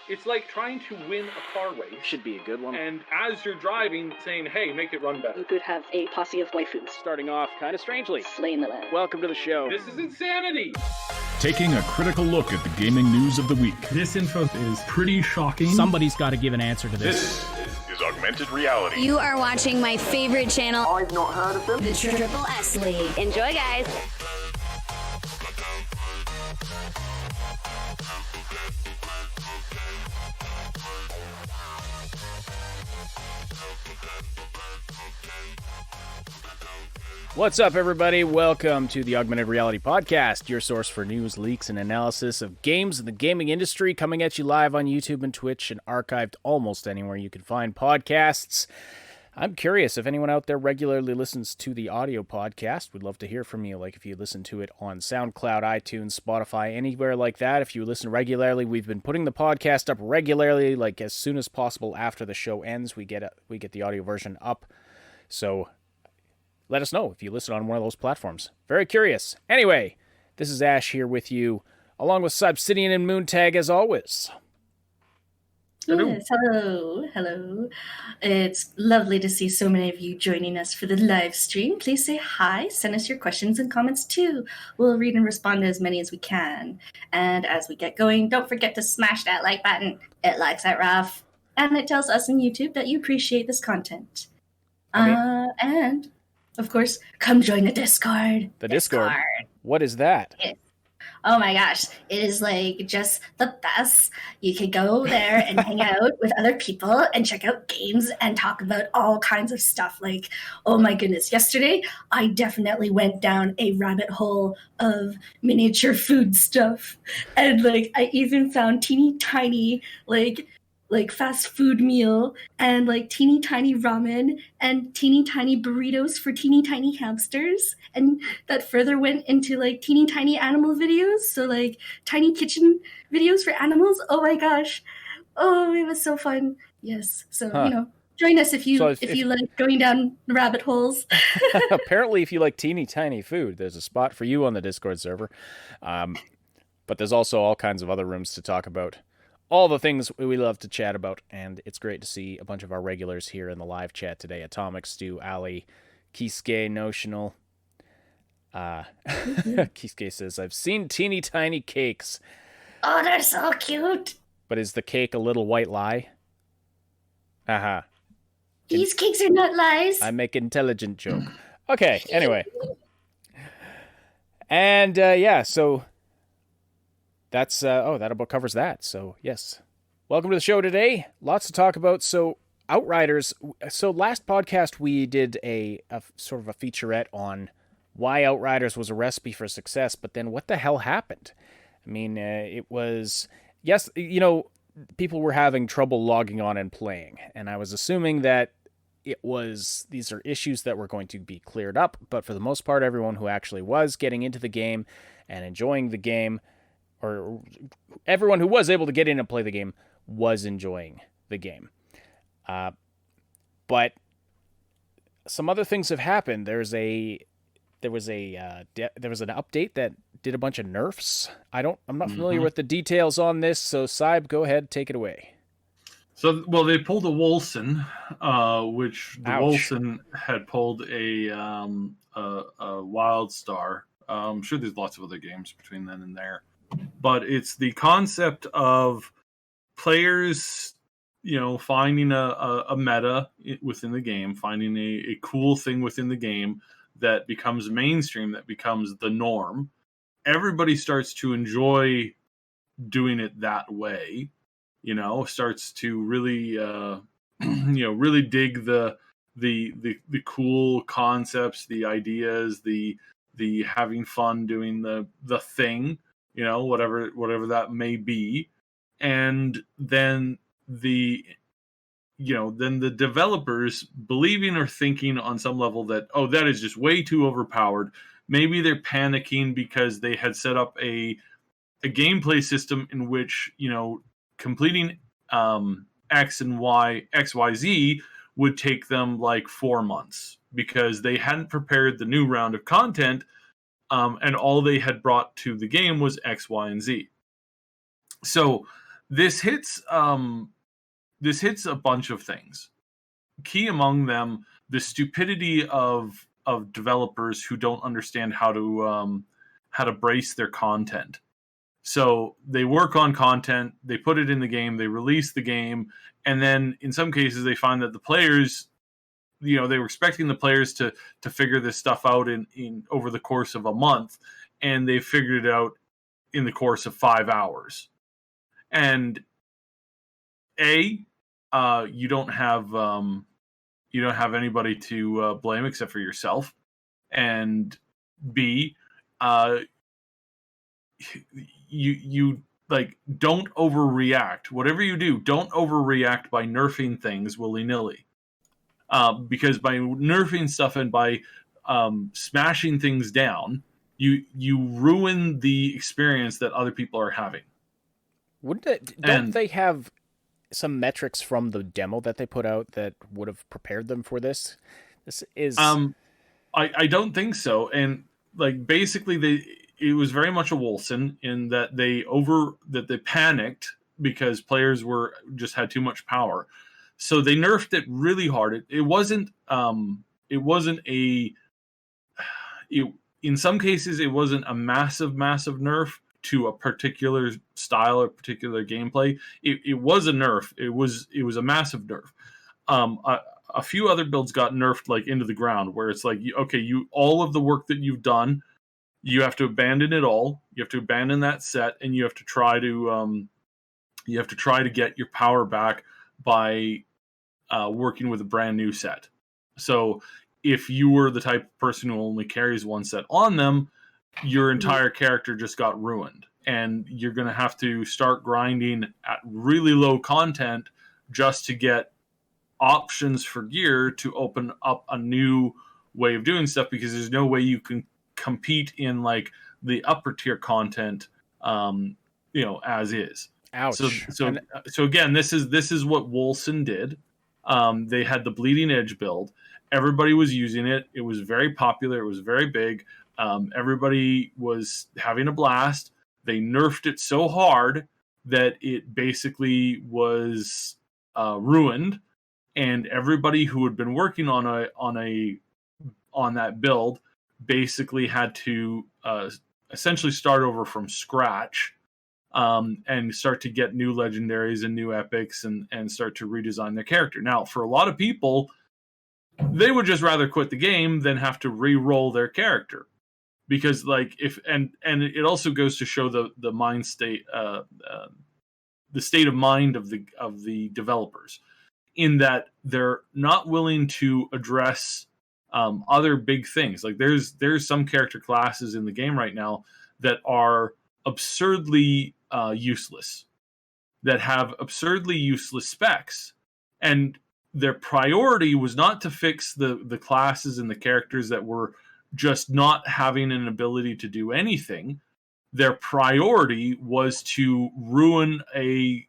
It's like trying to win a car race. Should be a good one. And as you're driving, saying, hey, make it run better. You could have a posse of waifus. Starting off kind of strangely. Slaying the land. Welcome to the show. This is insanity. Taking a critical look at the gaming news of the week. This info is pretty shocking. Somebody's got to give an answer to this. This is Augmented Reality. You are watching my favorite channel. I've not heard of them. The Triple S League. Enjoy, guys. What's up, everybody? Welcome to the Augmented Reality Podcast, your source for news, leaks, and analysis of games in the gaming industry, coming at you live on YouTube and Twitch and archived almost anywhere you can find podcasts. I'm curious if anyone out there regularly listens to the audio podcast. We'd love to hear from you, like if you listen to it on SoundCloud, iTunes, Spotify, anywhere like that. If you listen regularly, we've been putting the podcast up regularly, like as soon as possible after the show ends. We get the audio version up, so let us know if you listen on one of those platforms. Very curious. Anyway, this is Ash here with you, along with Subsidian and Moontag as always. Hello. Yes, hello. It's lovely to see so many of you joining us for the live stream. Please say hi, send us your questions and comments too. We'll read and respond to as many as we can. And as we get going, don't forget to smash that like button. It likes it rough. And it tells us on YouTube that you appreciate this content. And of course, come join the Discord. The Discord? What is that? Oh my gosh, it is like just the best. You can go there and hang out with other people and check out games and talk about all kinds of stuff. Like, oh my goodness, yesterday I definitely went down a rabbit hole of miniature food stuff. And like I even found teeny tiny like fast food meal and like teeny tiny ramen and teeny tiny burritos for teeny tiny hamsters, and that further went into like teeny tiny animal videos, so like tiny kitchen videos for animals. Oh my gosh, it was so fun. Yes, so join us if you like going down rabbit holes. Apparently if you like teeny tiny food, there's a spot for you on the Discord server, but there's also all kinds of other rooms to talk about all the things we love to chat about, and it's great to see a bunch of our regulars here in the live chat today. Atomic, Stu, Ali, Kisuke, Notional. Kisuke says, I've seen teeny tiny cakes. Oh, they're so cute. But is the cake a little white lie? Haha. These cakes are not lies. I make intelligent joke. Okay, anyway. And, so that's, that about covers that. So, yes. Welcome to the show today. Lots to talk about. So, Outriders. So, last podcast we did a sort of a featurette on why Outriders was a recipe for success, but then what the hell happened? I mean, it was, yes, people were having trouble logging on and playing, and I was assuming that these are issues that were going to be cleared up, but for the most part, everyone who actually was getting into the game and enjoying the game, or everyone who was able to get in and play the game, was enjoying the game. But some other things have happened. There was an update that did a bunch of nerfs. I'm not familiar with the details on this, so Saib, go ahead, take it away. So, they pulled a Wolcen, which the Ouch. Wolcen had pulled a Wild Star. I'm sure there's lots of other games between then and there. But it's the concept of players, finding a meta within the game, finding a cool thing within the game that becomes mainstream, that becomes the norm. Everybody starts to enjoy doing it that way, starts to really, really dig the cool concepts, the ideas, the having fun doing the thing, whatever that may be. And then the developers believing or thinking on some level that, that is just way too overpowered. Maybe they're panicking because they had set up a gameplay system in which, completing X and Y, XYZ would take them like 4 months because they hadn't prepared the new round of content, and all they had brought to the game was X, Y, and Z. So this hits a bunch of things. Key among them, the stupidity of developers who don't understand how to brace their content. So they work on content, they put it in the game, they release the game, and then in some cases they find that the players, they were expecting the players to figure this stuff out in over the course of a month, and they figured it out in the course of 5 hours. And you don't have anybody to blame except for yourself, and B, you like, don't overreact. Whatever you do, don't overreact by nerfing things willy-nilly. Because by nerfing stuff and by smashing things down, you ruin the experience that other people are having. Don't they have some metrics from the demo that they put out that would have prepared them for this? This is I don't think so. And like, basically it was very much a Wolcen in that they panicked because players just had too much power. So they nerfed it really hard. In some cases it wasn't a massive nerf to a particular style or particular gameplay. It was a nerf. It was a massive nerf. A few other builds got nerfed like into the ground, where it's like, all of the work that you've done, you have to abandon it all. You have to abandon that set, and you have to try to get your power back by working with a brand new set. So if you were the type of person who only carries one set on them, your entire character just got ruined, and you're going to have to start grinding at really low content just to get options for gear to open up a new way of doing stuff, because there's no way you can compete in like the upper tier content as is. Ouch. So again, this is what Wolcen did. They had the Bleeding Edge build. Everybody was using it. It was very popular. It was very big. Everybody was having a blast. They nerfed it so hard that it basically was ruined, and everybody who had been working on that build basically had to essentially start over from scratch, and start to get new legendaries and new epics, and start to redesign their character. Now, for a lot of people, they would just rather quit the game than have to re-roll their character, because like and it also goes to show the mind state, the state of mind of the developers, in that they're not willing to address other big things. Like there's some character classes in the game right now that are absurdly useless, that have absurdly useless specs, and their priority was not to fix the classes and the characters that were just not having an ability to do anything. Their priority was to ruin the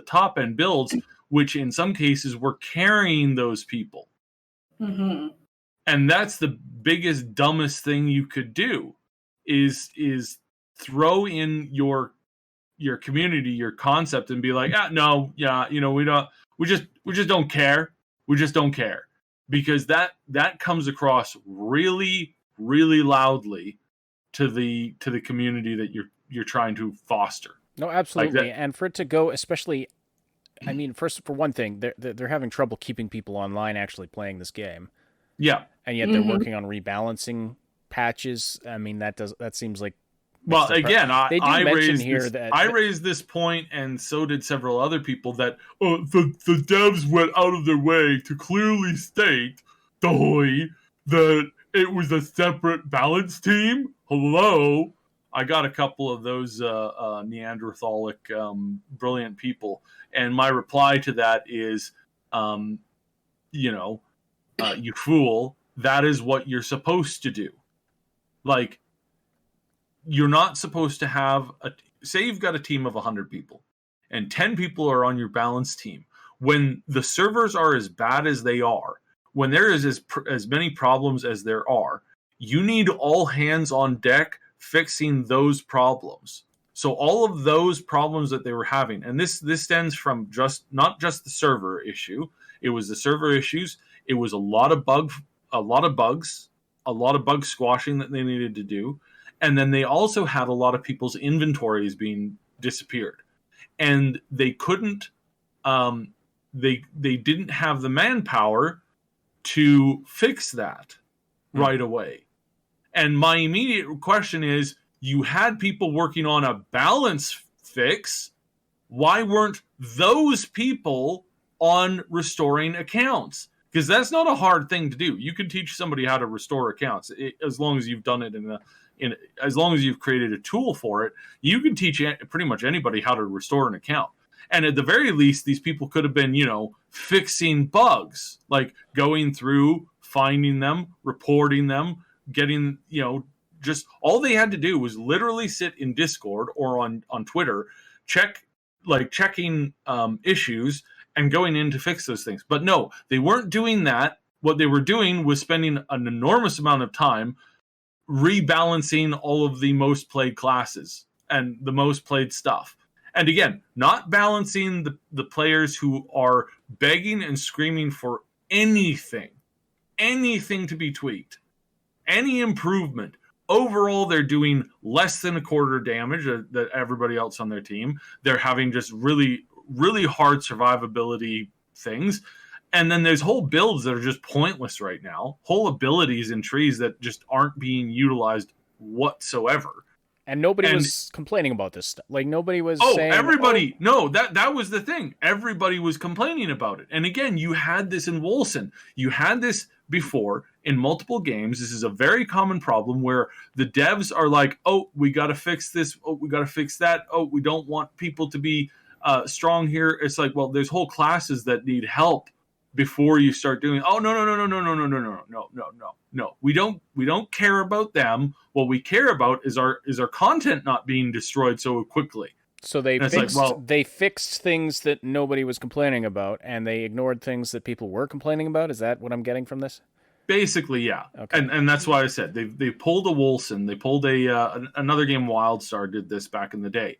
top end builds, which in some cases were carrying those people. Mm-hmm. And that's the biggest, dumbest thing you could do, is throw in your community, your concept, and be like, we just don't care. We just don't care. Because that comes across really, really loudly to the community that you're trying to foster. No, absolutely. Like and for it to go, especially, I mean, first, for one thing, they're having trouble keeping people online actually playing this game. Yeah. And yet they're working on rebalancing patches. I mean, that seems like... Well, again, I raised this point, and so did several other people, that the devs went out of their way to clearly state that it was a separate balance team. Hello? I got a couple of those Neanderthalic brilliant people, and my reply to that is, you fool, that is what you're supposed to do. Like, you're not supposed to have say you've got a team of 100 people and 10 people are on your balance team. When the servers are as bad as they are, when there is as many problems as there are, you need all hands on deck fixing those problems. So all of those problems that they were having, and this stems from not just the server issue. It was the server issues. It was a lot of bugs, a lot of bug squashing that they needed to do, and then they also had a lot of people's inventories being disappeared, and they couldn't. They didn't have the manpower to fix that right away. And my immediate question is, you had people working on a balance fix. Why weren't those people on restoring accounts? Because that's not a hard thing to do. You can teach somebody how to restore accounts as long as you've done it as long as you've created a tool for it. You can teach pretty much anybody how to restore an account. And at the very least, these people could have been, fixing bugs, like going through, finding them, reporting them, getting, just all they had to do was literally sit in Discord or on Twitter, checking issues and going in to fix those things. But no, they weren't doing that. What they were doing was spending an enormous amount of time rebalancing all of the most played classes and the most played stuff. And again, not balancing the players who are begging and screaming for anything to be tweaked, any improvement. Overall, they're doing less than a quarter damage that everybody else on their team. They're having just really, really hard survivability things. And then there's whole builds that are just pointless right now. Whole abilities in trees that just aren't being utilized whatsoever. And nobody was complaining about this stuff. Like, nobody was saying... Everybody... No, that was the thing. Everybody was complaining about it. And again, you had this in Wolcen. You had this before in multiple games. This is a very common problem where the devs are like, oh, we got to fix this. Oh, we got to fix that. Oh, we don't want people to be strong here. It's like, well, there's whole classes that need help before you start doing, oh, no. We don't care about them. What we care about is our content not being destroyed so quickly. So they fixed things that nobody was complaining about, and they ignored things that people were complaining about. Is that what I'm getting from this? Basically, yeah. Okay. And that's why I said they pulled a Wolcen. They pulled another game. WildStar did this back in the day.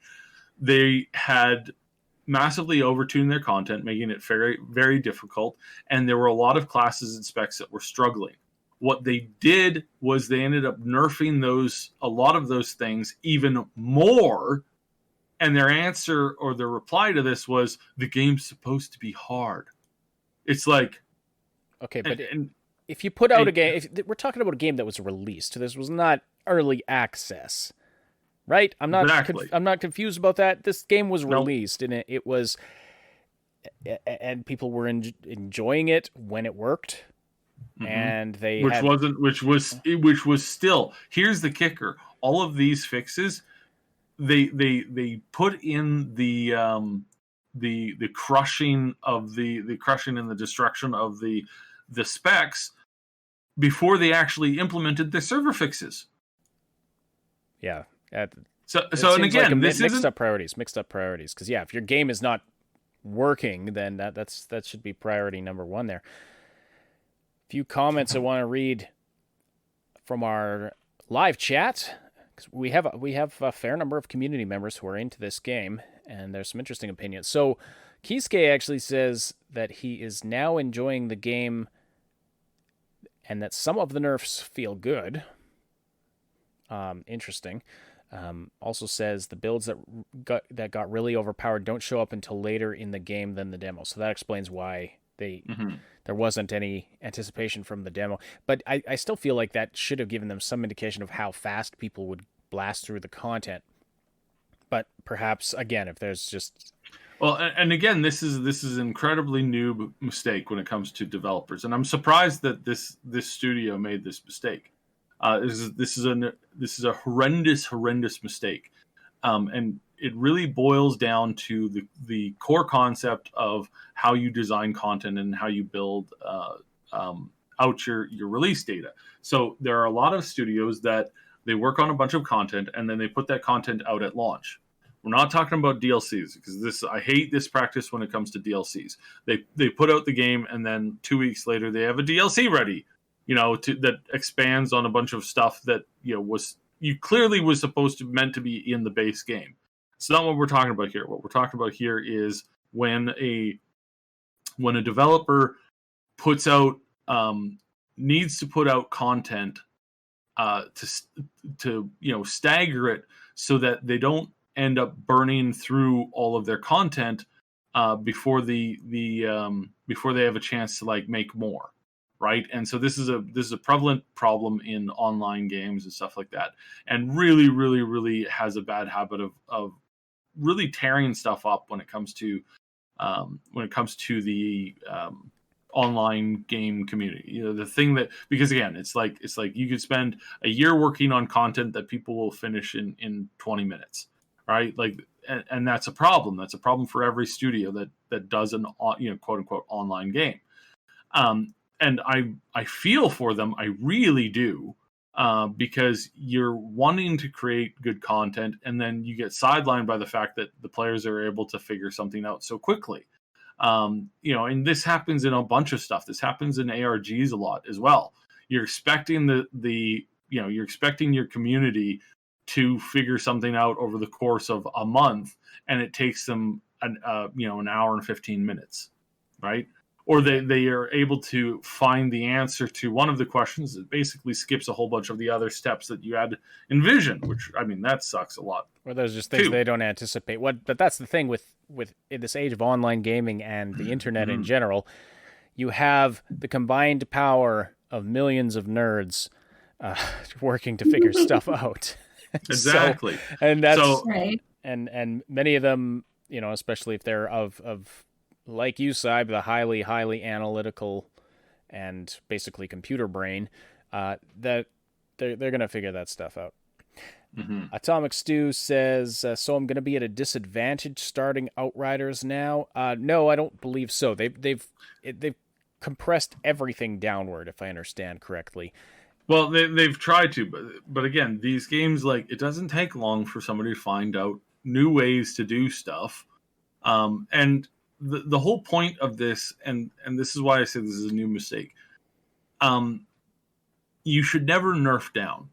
They had massively overtuned their content, making it very, very difficult. And there were a lot of classes and specs that were struggling. What they did was they ended up nerfing a lot of those things even more. And their answer or their reply to this was, the game's supposed to be hard. It's like, okay, but if you put out a game, we're talking about a game that was released. This was not early access. Right? I'm not confused about that. This game was released, and it was, and people were enjoying it when it worked, and which was still. Here's the kicker: all of these fixes, they put in the crushing of the crushing and the destruction of the specs before they actually implemented the server fixes. Yeah. So and again, like this mixed up priorities. Because if your game is not working, then that should be priority number one there. A few comments I want to read from our live chat, because we have a fair number of community members who are into this game, and there's some interesting opinions. So Kisuke actually says that he is now enjoying the game, and that some of the nerfs feel good. Interesting. Also says the builds that got really overpowered don't show up until later in the game than the demo. So that explains why there wasn't any anticipation from the demo. But I still feel like that should have given them some indication of how fast people would blast through the content. But perhaps, again, if there's just... Well, and again, this is an incredibly new mistake when it comes to developers. And I'm surprised that this studio made this mistake. This is a horrendous mistake, and it really boils down to the core concept of how you design content and how you build out your release data. So there are a lot of studios that they work on a bunch of content and then they put that content out at launch. We're not talking about DLCs, because I hate this practice when it comes to DLCs. They put out the game and then 2 weeks later they have a DLC ready. That expands on a bunch of stuff that clearly was meant to be in the base game. It's not what we're talking about here. What we're talking about here is when a developer puts out needs to put out content to stagger it so that they don't end up burning through all of their content before before they have a chance to like make more, right? And so this is a prevalent problem in online games and stuff like that, and really has a bad habit of really tearing stuff up when it comes to the online game community. The thing that, because again, it's like you could spend a year working on content that people will finish in 20 minutes, right? Like, and that's a problem. That's a problem for every studio that does an quote unquote online game. And I feel for them. I really do. Because you're wanting to create good content, and then you get sidelined by the fact that the players are able to figure something out so quickly. And this happens in a bunch of stuff. This happens in ARGs a lot as well. You're expecting you're expecting your community to figure something out over the course of a month, and it takes them an hour and 15 minutes, right? Or they are able to find the answer to one of the questions that basically skips a whole bunch of the other steps that you had envisioned, which, I mean, that sucks a lot. Or those just things they don't anticipate. But that's the thing with in this age of online gaming and the internet in general, you have the combined power of millions of nerds working to figure stuff out. Exactly. And that's right. And many of them, especially if they're of like you, Saib, the highly analytical and basically computer brain, that they're going to figure that stuff out. Mm-hmm. Atomic Stew says, so I'm going to be at a disadvantage starting Outriders now? No, I don't believe so. They've compressed everything downward, if I understand correctly. Well, they've tried to, but again, these games, like, it doesn't take long for somebody to find out new ways to do stuff. And the whole point of this, and this is why I say this is a new mistake, you should never nerf down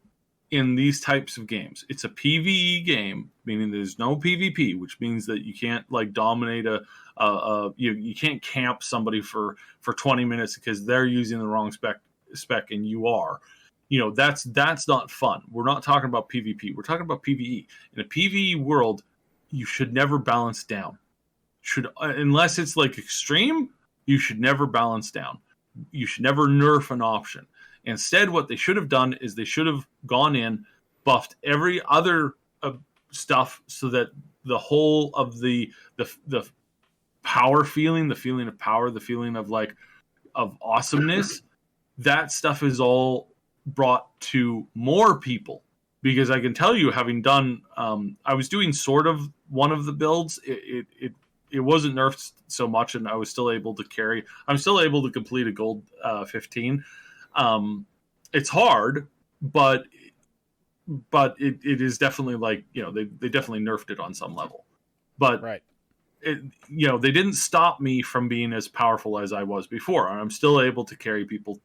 in these types of games. It's a PvE game, meaning there's no PvP, which means that you can't like dominate you can't camp somebody for 20 minutes because they're using the wrong spec and you are. That's not fun. We're not talking about PvP. We're talking about PvE. In a PvE world, you should never balance down. Unless it's like extreme, you should never balance down. You should never nerf an option. Instead, what they should have done is they should have gone in, buffed every other stuff so that the whole of the power feeling, the feeling of power, the feeling of of awesomeness, that stuff is all brought to more people. Because I can tell you, having done, I was doing sort of one of the builds. It wasn't nerfed so much, and I was still able to carry. I'm still able to complete a gold 15. It's hard, but it is definitely they definitely nerfed it on some level. But right. They didn't stop me from being as powerful as I was before. I'm still able to carry people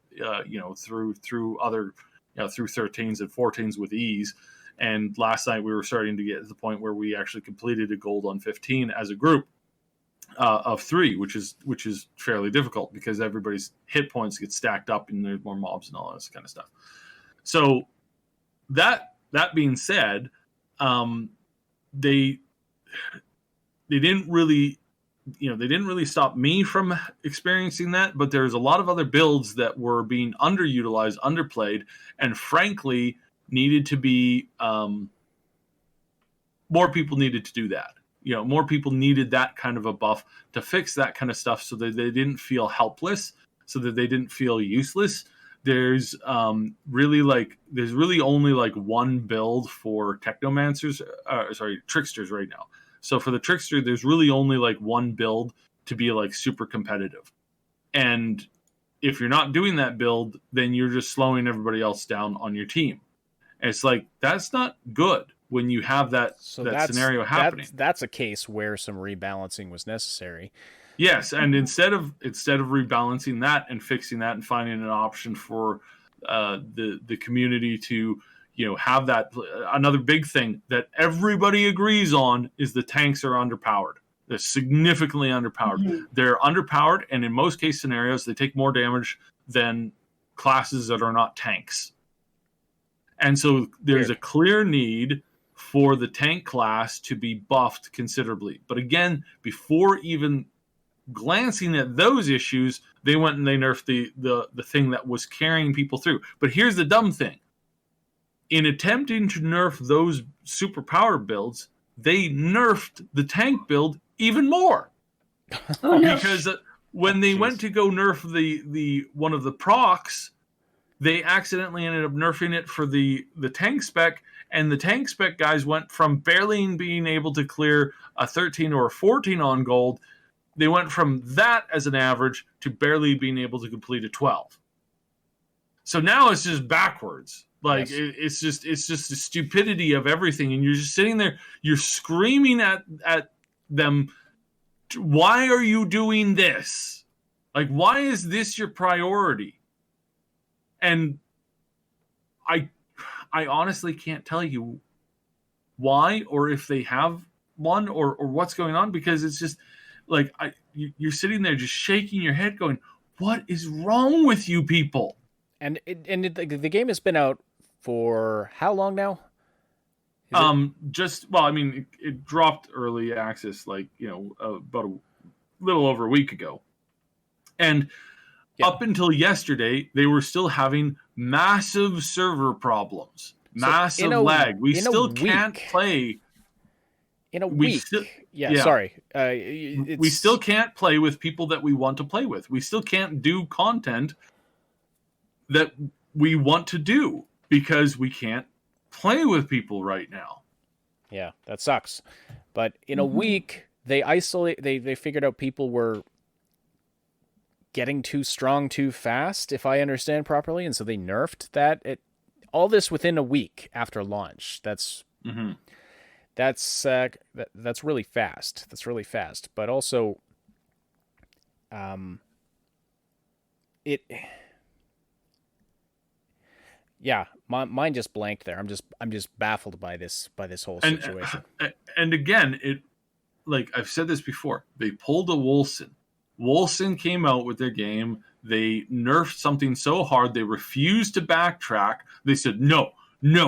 through other through 13s and 14s with ease. And last night we were starting to get to the point where we actually completed a gold on 15 as a group. Of 3, which is fairly difficult because everybody's hit points get stacked up and there's more mobs and all this kind of stuff. So that being said, they didn't really stop me from experiencing that, but there's a lot of other builds that were being underutilized, underplayed, and frankly needed to be more people needed to do that. More people needed that kind of a buff to fix that kind of stuff so that they didn't feel helpless, so that they didn't feel useless. There's really only like one build for tricksters right now. So for the trickster, there's really only like one build to be like super competitive. And if you're not doing that build, then you're just slowing everybody else down on your team. And it's like, that's not good. When you have that scenario happening, that's a case where some rebalancing was necessary. Yes, and instead of rebalancing that and fixing that and finding an option for the community to have that. Another big thing that everybody agrees on is the tanks are underpowered. They're significantly underpowered. Mm-hmm. They're underpowered, and in most case scenarios, they take more damage than classes that are not tanks. And so there's a clear need for the tank class to be buffed considerably. But again, before even glancing at those issues, they went and they nerfed the thing that was carrying people through. But here's the dumb thing. In attempting to nerf those superpower builds, they nerfed the tank build even more. Oh, no. Because when they went to go nerf the one of the procs, they accidentally ended up nerfing it for the tank spec, and the tank spec guys went from barely being able to clear a 13 or a 14 on gold. They went from that as an average to barely being able to complete a 12. So now it's just backwards. Like, yes. It's just the stupidity of everything, and you're just sitting there, you're screaming at them, why are you doing this? Like, why is this your priority? And I honestly can't tell you why, or if they have one, or what's going on, because it's just like you're sitting there just shaking your head going, what is wrong with you people? And the game has been out for how long now? It dropped early access about a little over a week ago. And up until yesterday, they were still having massive server problems, massive lag. We still can't play. In a week. Sorry. We still can't play with people that we want to play with. We still can't do content that we want to do because we can't play with people right now. Yeah, that sucks. But in a week, they figured out people were getting too strong too fast, if I understand properly, and so they nerfed that. All this within a week after launch. That's really fast. That's really fast. But also, mine just blanked there. I'm just baffled by this whole situation. And again, like I've said this before, they pulled a Wolcen. Wolcen came out with their game. They nerfed something so hard they refused to backtrack. They said, no,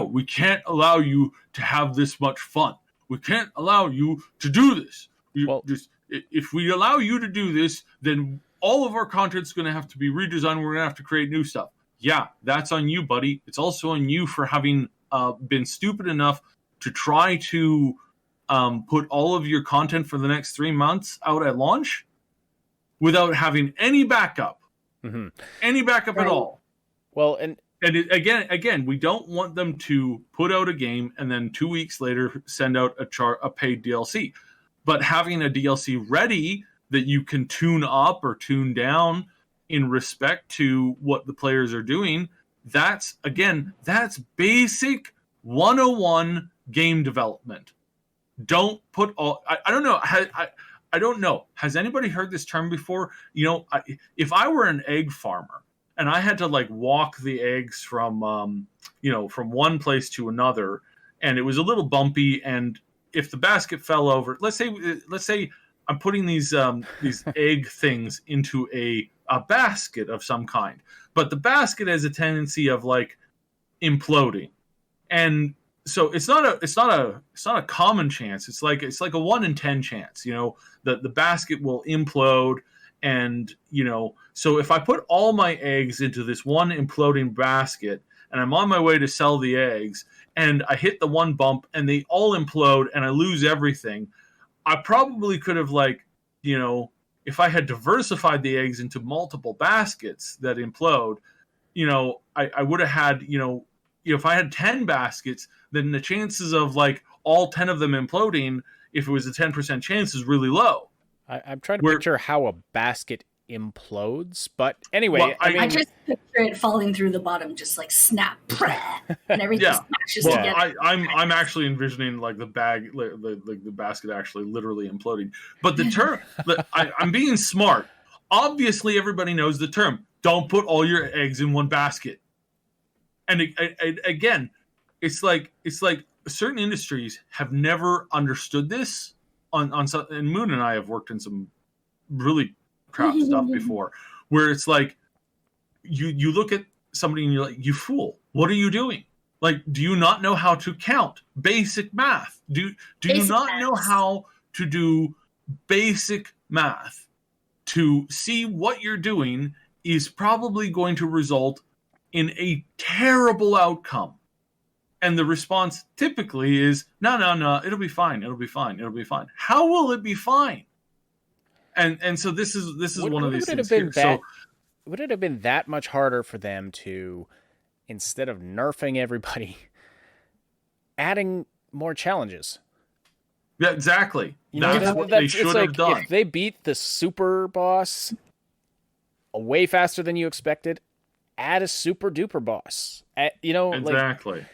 we can't allow you to have this much fun. We can't allow you to do this. If we allow you to do this, then all of our content's going to have to be redesigned. We're going to have to create new stuff. Yeah, that's on you, buddy. It's also on you for having been stupid enough to try to put all of your content for the next 3 months out at launch without having any backup. Any backup at all. Well, again, we don't want them to put out a game and then 2 weeks later send out a paid DLC. But having a DLC ready that you can tune up or tune down in respect to what the players are doing, that's basic 101 game development. Don't put all... I don't know. I don't know. Has anybody heard this term before? If I were an egg farmer and I had to walk the eggs from one place to another, and it was a little bumpy, and if the basket fell over, let's say I'm putting these egg things into a basket of some kind, but the basket has a tendency of imploding, and so it's not a common chance. It's like a 1 in 10 chance. The basket will implode, and so if I put all my eggs into this one imploding basket, and I'm on my way to sell the eggs, and I hit the one bump, and they all implode, and I lose everything, I probably could have if I had diversified the eggs into multiple baskets that implode, I would have had if I had 10 baskets, then the chances of all 10 of them imploding, if it was a 10% chance, is really low. I'm trying to picture how a basket implodes, but anyway, well, I just picture it falling through the bottom, just snap, and everything smashes together. I'm actually envisioning the bag, the basket actually literally imploding. But the term, I'm being smart. Obviously, everybody knows the term. Don't put all your eggs in one basket. And again, certain industries have never understood this. And Moon and I have worked in some really crap stuff before, where it's like you look at somebody and you're like, you fool, what are you doing? Like, do you not know how to count? Basic math. Do you not know how to do basic math? To see what you're doing is probably going to result in a terrible outcome. And the response typically is, no, it'll be fine. It'll be fine. It'll be fine. How will it be fine? And so this is one of these things here. So would it have been that much harder for them to, instead of nerfing everybody, adding more challenges? Yeah, exactly. That's what they should have done. If they beat the super boss way faster than you expected, add a super duper boss. Exactly.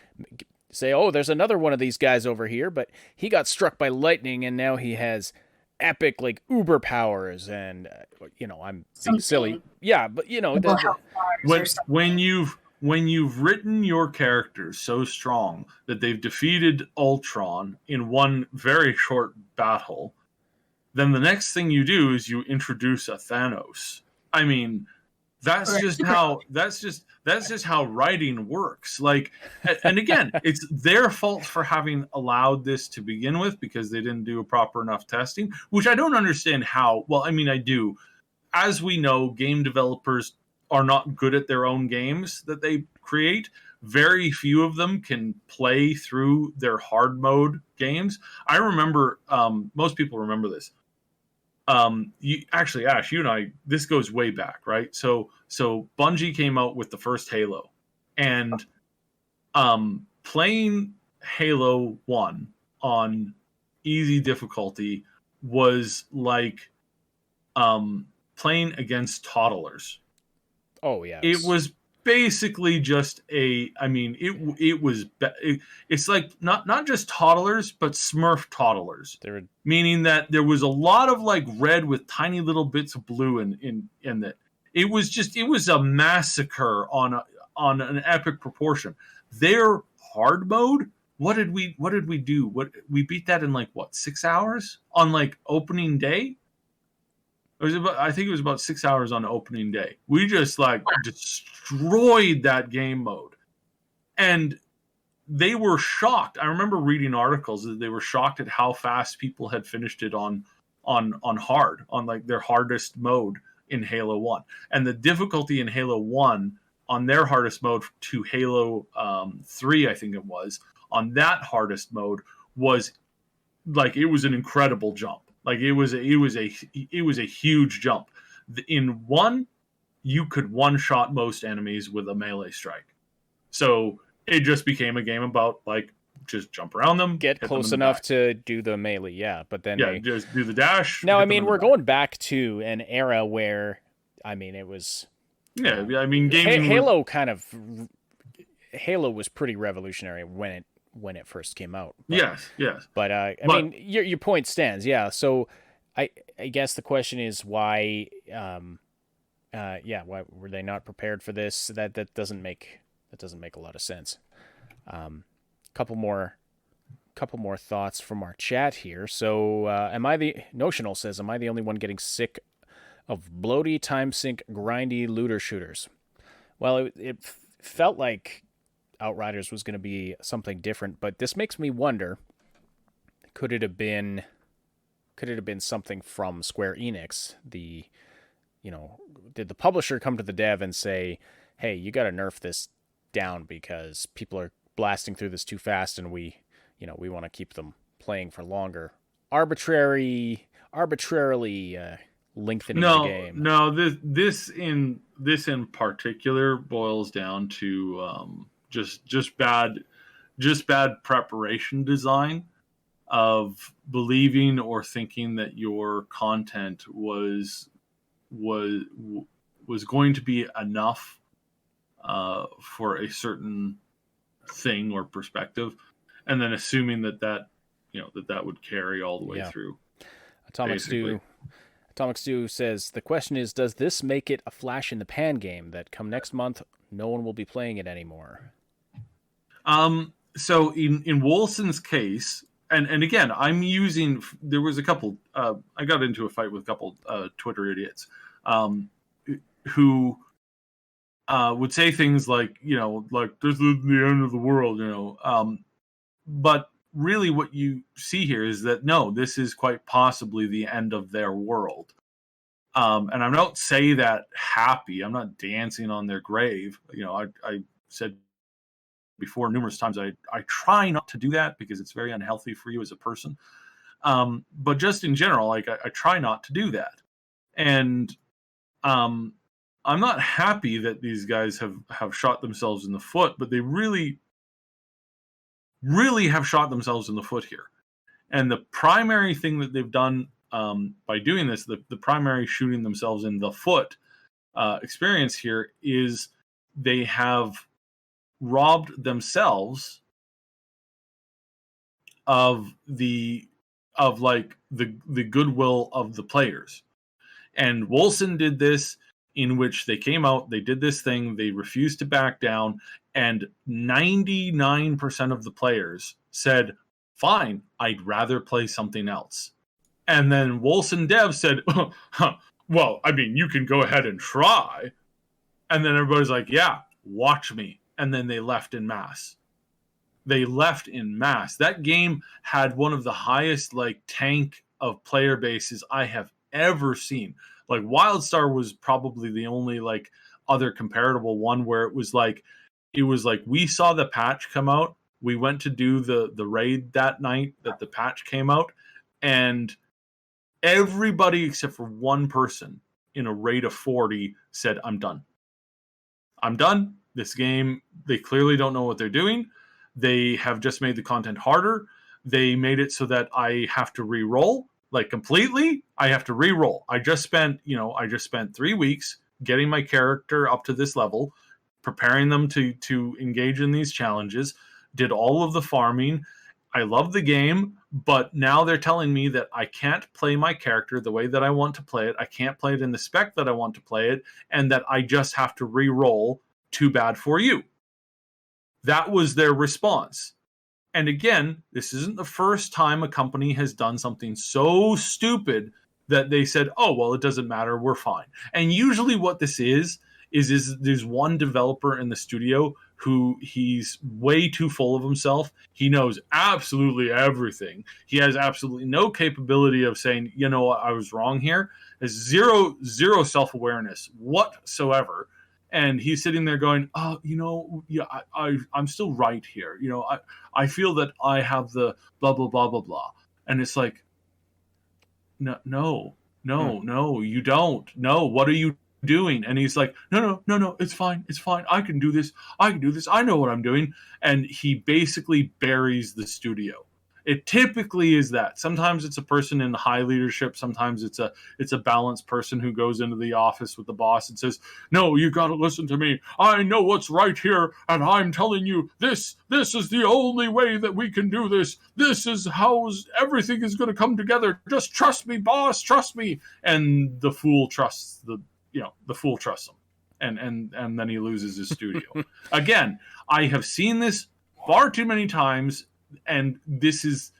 Say, oh, there's another one of these guys over here, but he got struck by lightning and now he has epic uber powers, and I'm being silly. Yeah, but when you've written your characters so strong that they've defeated Ultron in one very short battle, then the next thing you do is you introduce a Thanos. I mean, that's just how writing works. And again, it's their fault for having allowed this to begin with, because they didn't do a proper enough testing, which I don't understand how. Well, I mean, I do. As we know, game developers are not good at their own games that they create. Very few of them can play through their hard mode games. I remember, most people remember this. Ash, you and I, this goes way back, right? So Bungie came out with the first Halo, and playing Halo 1 on easy difficulty was like playing against toddlers. Oh yeah. It was basically just it's like not just toddlers, but Smurf toddlers. Meaning that there was a lot of red with tiny little bits of blue in it. It was a massacre on an epic proportion. Their hard mode, what did we do? We beat that in 6 hours on opening day? I think it was about 6 hours on opening day. We just destroyed that game mode. And they were shocked. I remember reading articles that they were shocked at how fast people had finished it on hard, on their hardest mode in Halo 1. And the difficulty in Halo 1 on their hardest mode to Halo 3, I think it was, on that hardest mode was it was an incredible jump. It was a huge jump. In 1, you could one-shot most enemies with a melee strike. So it just became a game about just jump around them, get close enough to do the melee. Yeah, but then just do the dash. Now, I mean, we're going back to an era where, it was. Yeah, gaming. Halo Halo was pretty revolutionary when it first came out. Yes. But mean, your point stands. Yeah. So I guess the question is why why were they not prepared for this? That doesn't make a lot of sense. Couple more thoughts from our chat here. So Notional says, am I the only one getting sick of bloaty time sink grindy looter shooters? Well, it felt like Outriders was going to be something different, but this makes me wonder, could it have been something from Square Enix? Did the publisher come to the dev and say, hey, you got to nerf this down because people are blasting through this too fast and we want to keep them playing for longer? Arbitrarily lengthening the game. No, this in particular boils down to just bad preparation design of believing or thinking that your content was going to be enough for a certain thing or perspective, and then assuming that would carry all the way through. Atomic Stew says, the question is, does this make it a flash in the pan game that come next month no one will be playing it anymore? So in Wolson's case, and again, I'm using. There was a couple. I got into a fight with a couple Twitter idiots who would say things like, like this is the end of the world, but really what you see here is that no, this is quite possibly the end of their world. And I don't say that happy. I'm not dancing on their grave. I said before numerous times, I try not to do that because it's very unhealthy for you as a person. But just in general, like I try not to do that. And I'm not happy that these guys have shot themselves in the foot, but they really, really have shot themselves in the foot here. And the primary thing that they've done by doing this, the primary shooting themselves in the foot experience here is they have robbed themselves of the goodwill of the players. And Wolson did this, in which they came out, they did this thing, they refused to back down, and 99% of the players said, fine, I'd rather play something else. And then Wolson Dev said, well, I mean, you can go ahead and try. And then everybody's like, yeah, watch me. And then they left in mass. That game had one of the highest tank of player bases I have ever seen. Like WildStar was probably the only other comparable one where it was like we saw the patch come out. We went to do the raid that night that the patch came out, and everybody except for one person in a raid of 40 said, I'm done. This game, they clearly don't know what they're doing. They have just made the content harder. They made it so that I have to re-roll. Completely, I have to re-roll. I just spent 3 weeks getting my character up to this level, preparing them to engage in these challenges, did all of the farming. I love the game, but now they're telling me that I can't play my character the way that I want to play it. I can't play it in the spec that I want to play it, and that I just have to re-roll. Too bad for you. That was their response. And again, this isn't the first time a company has done something so stupid that they said, oh, well, it doesn't matter, we're fine. And usually what this is there's one developer in the studio who he's way too full of himself. He knows absolutely everything. He has absolutely no capability of saying, I was wrong here. There's zero self-awareness whatsoever. And he's sitting there going, I'm still right here. I feel that I have the blah, blah, blah, blah, blah. And it's like, no, you don't. No, what are you doing? And he's like, no, it's fine. I can do this. I know what I'm doing. And he basically buries the studio. It typically is that. Sometimes it's a person in high leadership. Sometimes it's a balanced person who goes into the office with the boss and says, no, you got to listen to me. I know what's right here, and I'm telling you this is the only way that we can do this. This is how everything is going to come together. Just trust me, boss, trust me. And the fool trusts the fool trusts him. And then he loses his studio. Again, I have seen this far too many times. And this is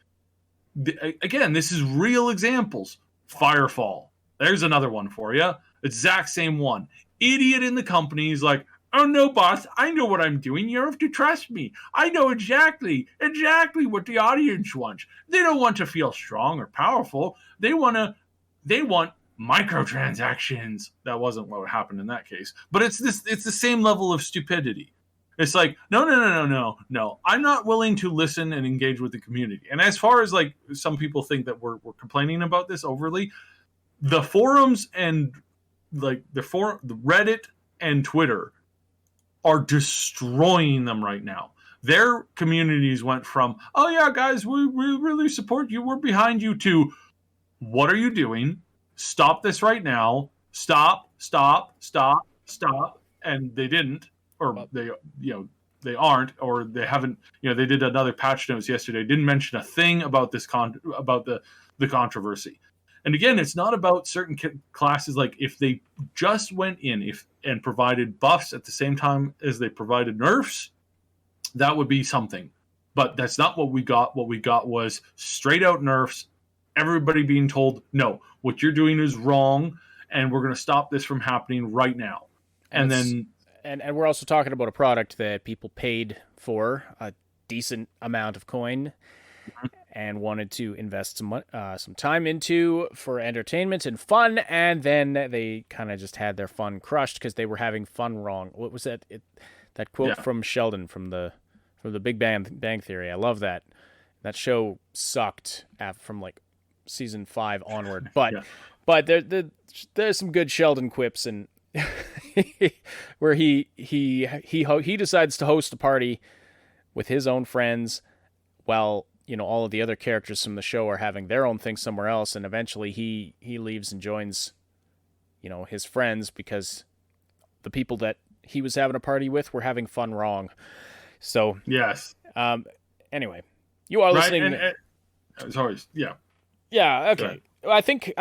real examples. Firefall. There's another one for you. Exact same one. Idiot in the company is like, oh no, boss, I know what I'm doing. You have to trust me. I know exactly what the audience wants. They don't want to feel strong or powerful. They want microtransactions. That wasn't what happened in that case. But it's the same level of stupidity. It's like, no. I'm not willing to listen and engage with the community. And as far as some people think that we're complaining about this overly, the forums and the Reddit and Twitter are destroying them right now. Their communities went from, oh yeah, guys, we really support you, we're behind you, to what are you doing? Stop this right now. Stop. And they didn't. Or they aren't, or they haven't. They did another patch notes yesterday. Didn't mention a thing about this about the controversy. And again, it's not about certain classes. Like if they just went in and provided buffs at the same time as they provided nerfs, that would be something. But that's not what we got. What we got was straight out nerfs, everybody being told, no, what you're doing is wrong, and we're going to stop this from happening right now. And then... And we're also talking about a product that people paid for a decent amount of coin and wanted to invest some time into for entertainment and fun, and then they kind of just had their fun crushed because they were having fun wrong. What was that? That quote from Sheldon from the Big Bang Theory. I love that. That show sucked from like season 5 onward, but there's some good Sheldon quips and. Where he decides to host a party with his own friends while all of the other characters from the show are having their own thing somewhere else, and eventually he leaves and joins his friends because the people that he was having a party with were having fun wrong. So yes. Anyway, you are listening. Sorry. Yeah. Yeah. Okay. I think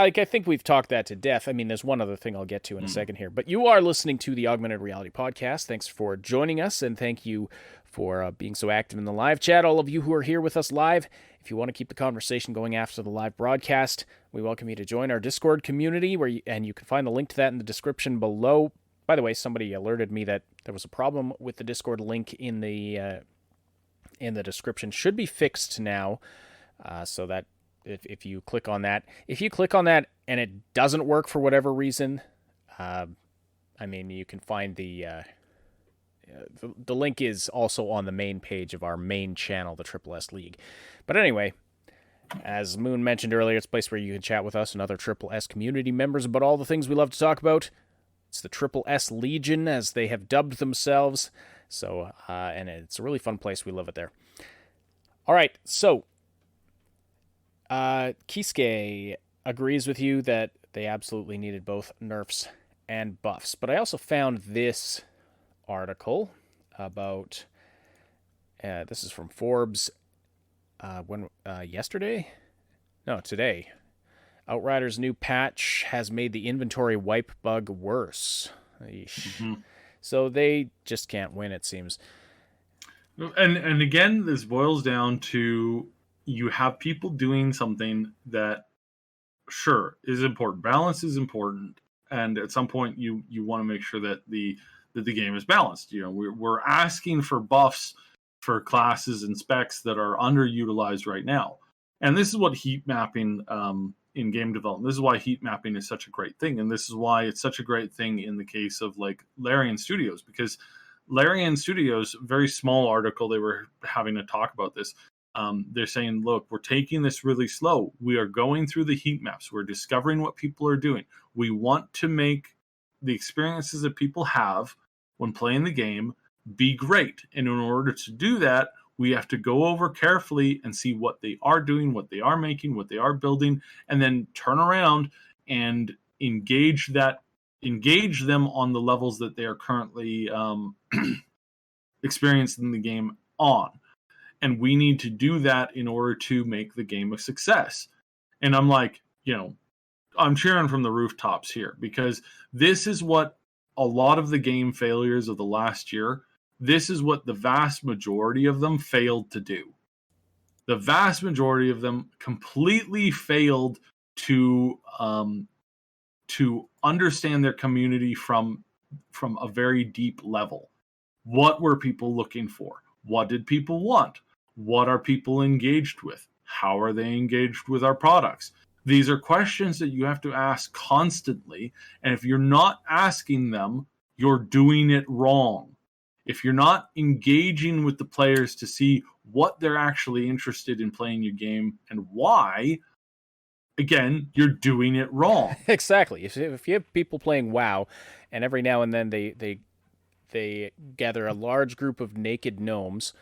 we've talked that to death. I mean, there's one other thing I'll get to in a second here. But you are listening to the Augmented Reality Podcast. Thanks for joining us, and thank you for being so active in the live chat. All of you who are here with us live, if you want to keep the conversation going after the live broadcast, we welcome you to join our Discord community, and you can find the link to that in the description below. By the way, somebody alerted me that there was a problem with the Discord link in the description. Should be fixed now, so that. If you click on that, and it doesn't work for whatever reason, you can find the link is also on the main page of our main channel, the Triple S League. But anyway, as Moon mentioned earlier, it's a place where you can chat with us and other Triple S community members about all the things we love to talk about. It's the Triple S Legion, as they have dubbed themselves. So, and it's a really fun place. We love it there. All right, so. Kisuke agrees with you that they absolutely needed both nerfs and buffs. But I also found this article about, this is from Forbes, yesterday? No, today. Outrider's new patch has made the inventory wipe bug worse. So they just can't win, it seems. And again, this boils down to you have people doing something that, sure, is important. Balance is important, and at some point, you want to make sure that the game is balanced. We're asking for buffs for classes and specs that are underutilized right now, and this is what heat mapping in game development. This is why heat mapping is such a great thing, and this is why it's such a great thing in the case of like Larian Studios, because Larian Studios, very small article, they were having to talk about this. They're saying, look, we're taking this really slow. We are going through the heat maps. We're discovering what people are doing. We want to make the experiences that people have when playing the game be great. And in order to do that, we have to go over carefully and see what they are doing, what they are making, what they are building, and then turn around and engage them on the levels that they are currently experiencing the game on. And we need to do that in order to make the game a success. And I'm like, I'm cheering from the rooftops here, because this is what a lot of the game failures of the last year, this is what the vast majority of them failed to do. The vast majority of them completely failed to understand their community from a very deep level. What were people looking for? What did people want? What are people engaged with? How are they engaged with our products? These are questions that you have to ask constantly. And if you're not asking them, you're doing it wrong. If you're not engaging with the players to see what they're actually interested in playing your game and why, again, you're doing it wrong. Exactly. If you have people playing WoW, and every now and then they gather a large group of naked gnomes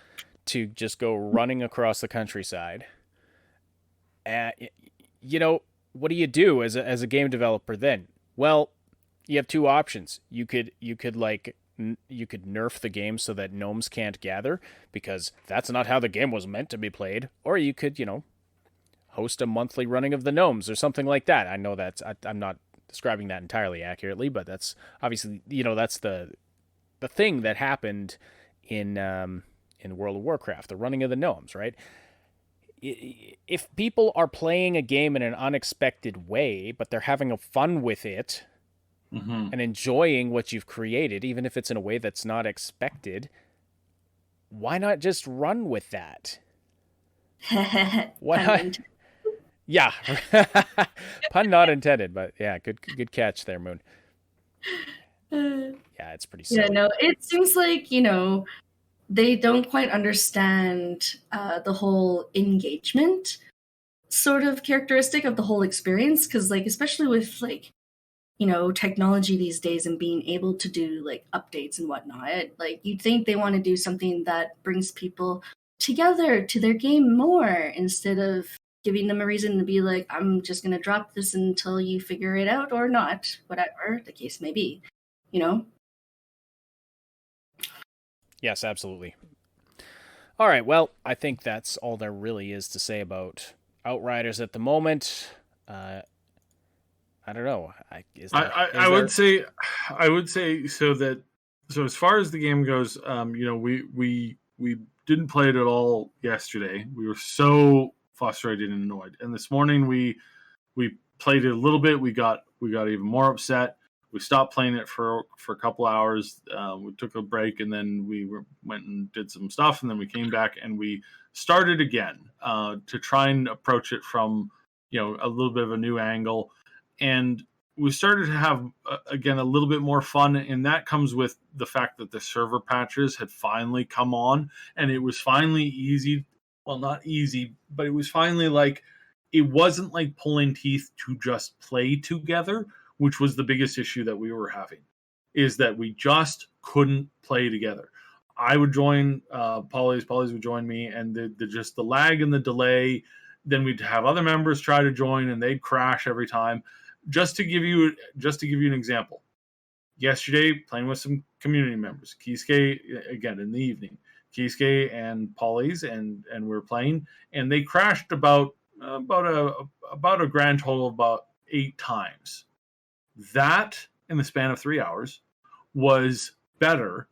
to just go running across the countryside. What do you do as a game developer then? Well, you have two options. You could nerf the game so that gnomes can't gather, because that's not how the game was meant to be played. Or you could, host a monthly running of the gnomes or something like that. I know I'm not describing that entirely accurately, but that's obviously, that's the thing that happened in in World of Warcraft, the running of the gnomes, right? If people are playing a game in an unexpected way, but they're having a fun with it and enjoying what you've created, even if it's in a way that's not expected, why not just run with that? Why not? Yeah. Pun not intended, but yeah, good catch there, Moon. Yeah, it's pretty silly. Yeah, no, it seems like, they don't quite understand the whole engagement sort of characteristic of the whole experience. Because, like, especially with, like, technology these days and being able to do, like, updates and whatnot, like, you'd think they want to do something that brings people together to their game more instead of giving them a reason to be like, I'm just going to drop this until you figure it out or not, whatever the case may be, Yes, absolutely. All right, well, I think that's all there really is to say about Outriders at the moment. I don't know. I would say so as far as the game goes, we didn't play it at all yesterday. We were so frustrated and annoyed. And this morning we played it a little bit. We got even more upset. We stopped playing it for a couple hours. We took a break, and then we went and did some stuff, and then we came back and we started again to try and approach it from a little bit of a new angle. And we started to have again a little bit more fun, and that comes with the fact that the server patches had finally come on, and it was finally easy. Well, not easy, but it was finally like it wasn't like pulling teeth to just play together, which was the biggest issue that we were having, is that we just couldn't play together. I would join Polly's would join me, and the lag and the delay. Then we'd have other members try to join, and they'd crash every time. Just to give you an example, yesterday playing with some community members, Kisuke again in the evening, Kisuke and Polly's, and we were playing, and they crashed about a grand total of about 8 times. That, in the span of 3 hours, was better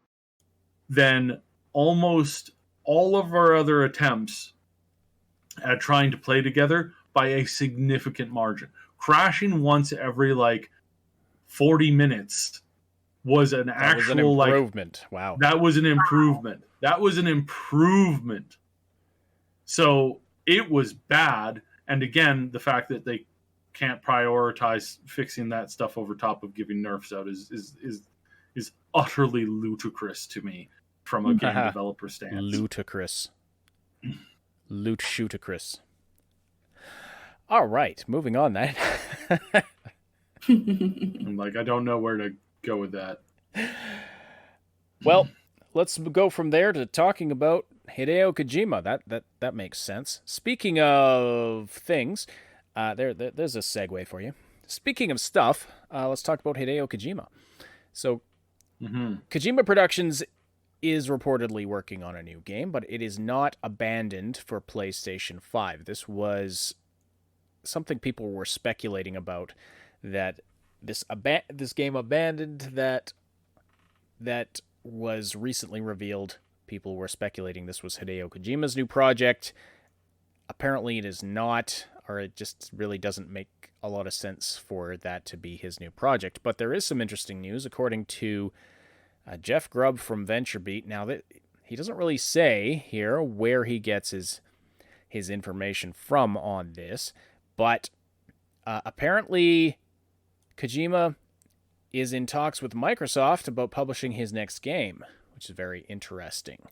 than almost all of our other attempts at trying to play together by a significant margin. Crashing once every 40 minutes was an improvement. Wow. That was an improvement. That was an improvement. So it was bad. And again, the fact that they can't prioritize fixing that stuff over top of giving nerfs out is utterly ludicrous to me from a game developer stance. Ludicrous. Loot-shoot-a-Chris. All right, moving on then. I'm I don't know where to go with that. Well, let's go from there to talking about Hideo Kojima. That makes sense. Speaking of things, there's a segue for you. Speaking of stuff, let's talk about Hideo Kojima. So, Kojima Productions is reportedly working on a new game, but it is not abandoned for PlayStation 5. This was something people were speculating about, that this game abandoned that was recently revealed. People were speculating this was Hideo Kojima's new project. Apparently it is not, or it just really doesn't make a lot of sense for that to be his new project. But there is some interesting news, according to Jeff Grubb from VentureBeat. Now, that he doesn't really say here where he gets his information from on this, but apparently Kojima is in talks with Microsoft about publishing his next game, which is very interesting.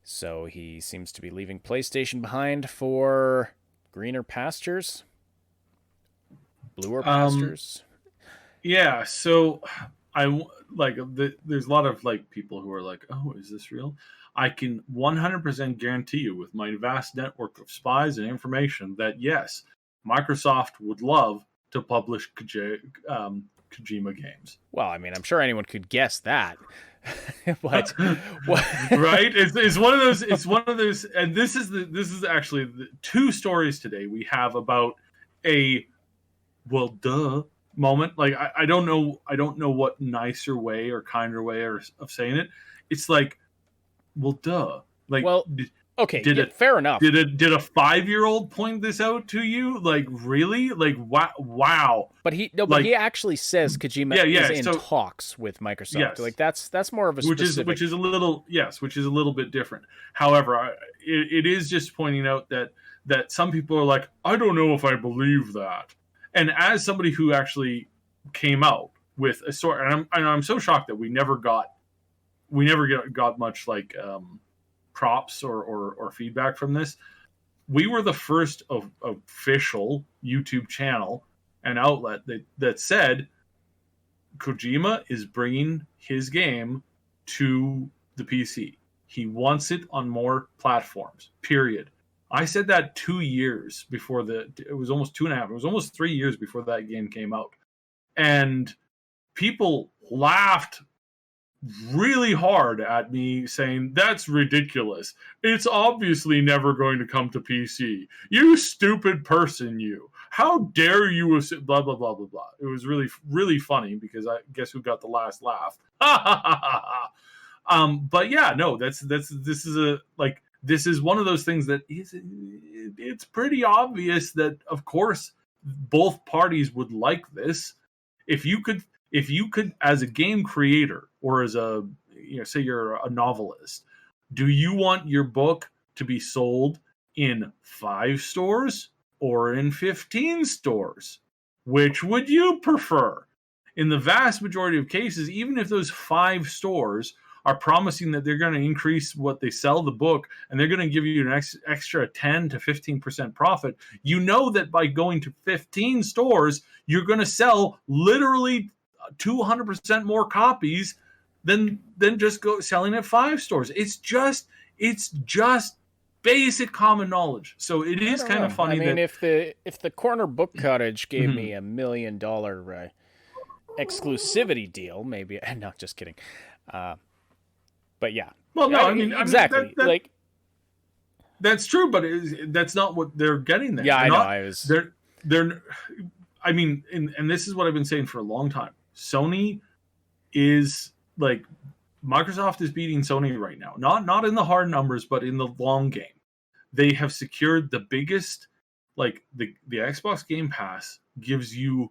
So he seems to be leaving PlayStation behind for greener pastures, bluer pastures. Yeah, so there's a lot of people who are like, oh, is this real? I can 100% guarantee you with my vast network of spies and information that yes, Microsoft would love to publish Kojima games. Well, I mean, I'm sure anyone could guess that. But right? It's one of those. It's one of those. And this is actually the 2 stories today we have about a well, duh moment. I don't know what nicer way or kinder way of saying it. It's well, duh. Like, Well, okay, fair enough. Did a 5-year-old point this out to you? Like, really? Like, wow. But he actually says Kojima is in talks with Microsoft. Yes. Like that's more of a specific. which is a little bit different. However, it is just pointing out that some people are like, I don't know if I believe that. And as somebody who actually came out with a story, and I'm so shocked that we never got much like props or feedback from this. We were the first official YouTube channel and outlet that said Kojima is bringing his game to the PC. He wants it on more platforms, period. I said that 2 years before it was almost 2.5. It was almost 3 years before that game came out. And people laughed really hard at me saying, that's ridiculous. It's obviously never going to come to PC. You stupid person, you. How dare you, blah, blah, blah, blah, blah. It was really, really funny because I guess who got the last laugh. But yeah, no, this is one of those things that it's pretty obvious that, of course, both parties would like this. If you could, as a game creator or as say you're a novelist, do you want your book to be sold in 5 stores or in 15 stores? Which would you prefer? In the vast majority of cases, even if those 5 stores are promising that they're going to increase what they sell the book and they're going to give you an extra 10 to 15% profit, you know that by going to 15 stores, you're going to sell literally 200% more copies than just selling at 5 stores. It's just basic common knowledge. So it is kind of funny. I mean, if the corner book cottage gave me $1 million exclusivity deal, maybe. No, just kidding. But yeah. Well, no, I mean exactly. That's true, but that's not what they're getting there. Yeah, They're. I mean, and this is what I've been saying for a long time. Sony is like, Microsoft is beating Sony right now. Not in the hard numbers, but in the long game. They have secured the biggest, like the Xbox Game Pass gives you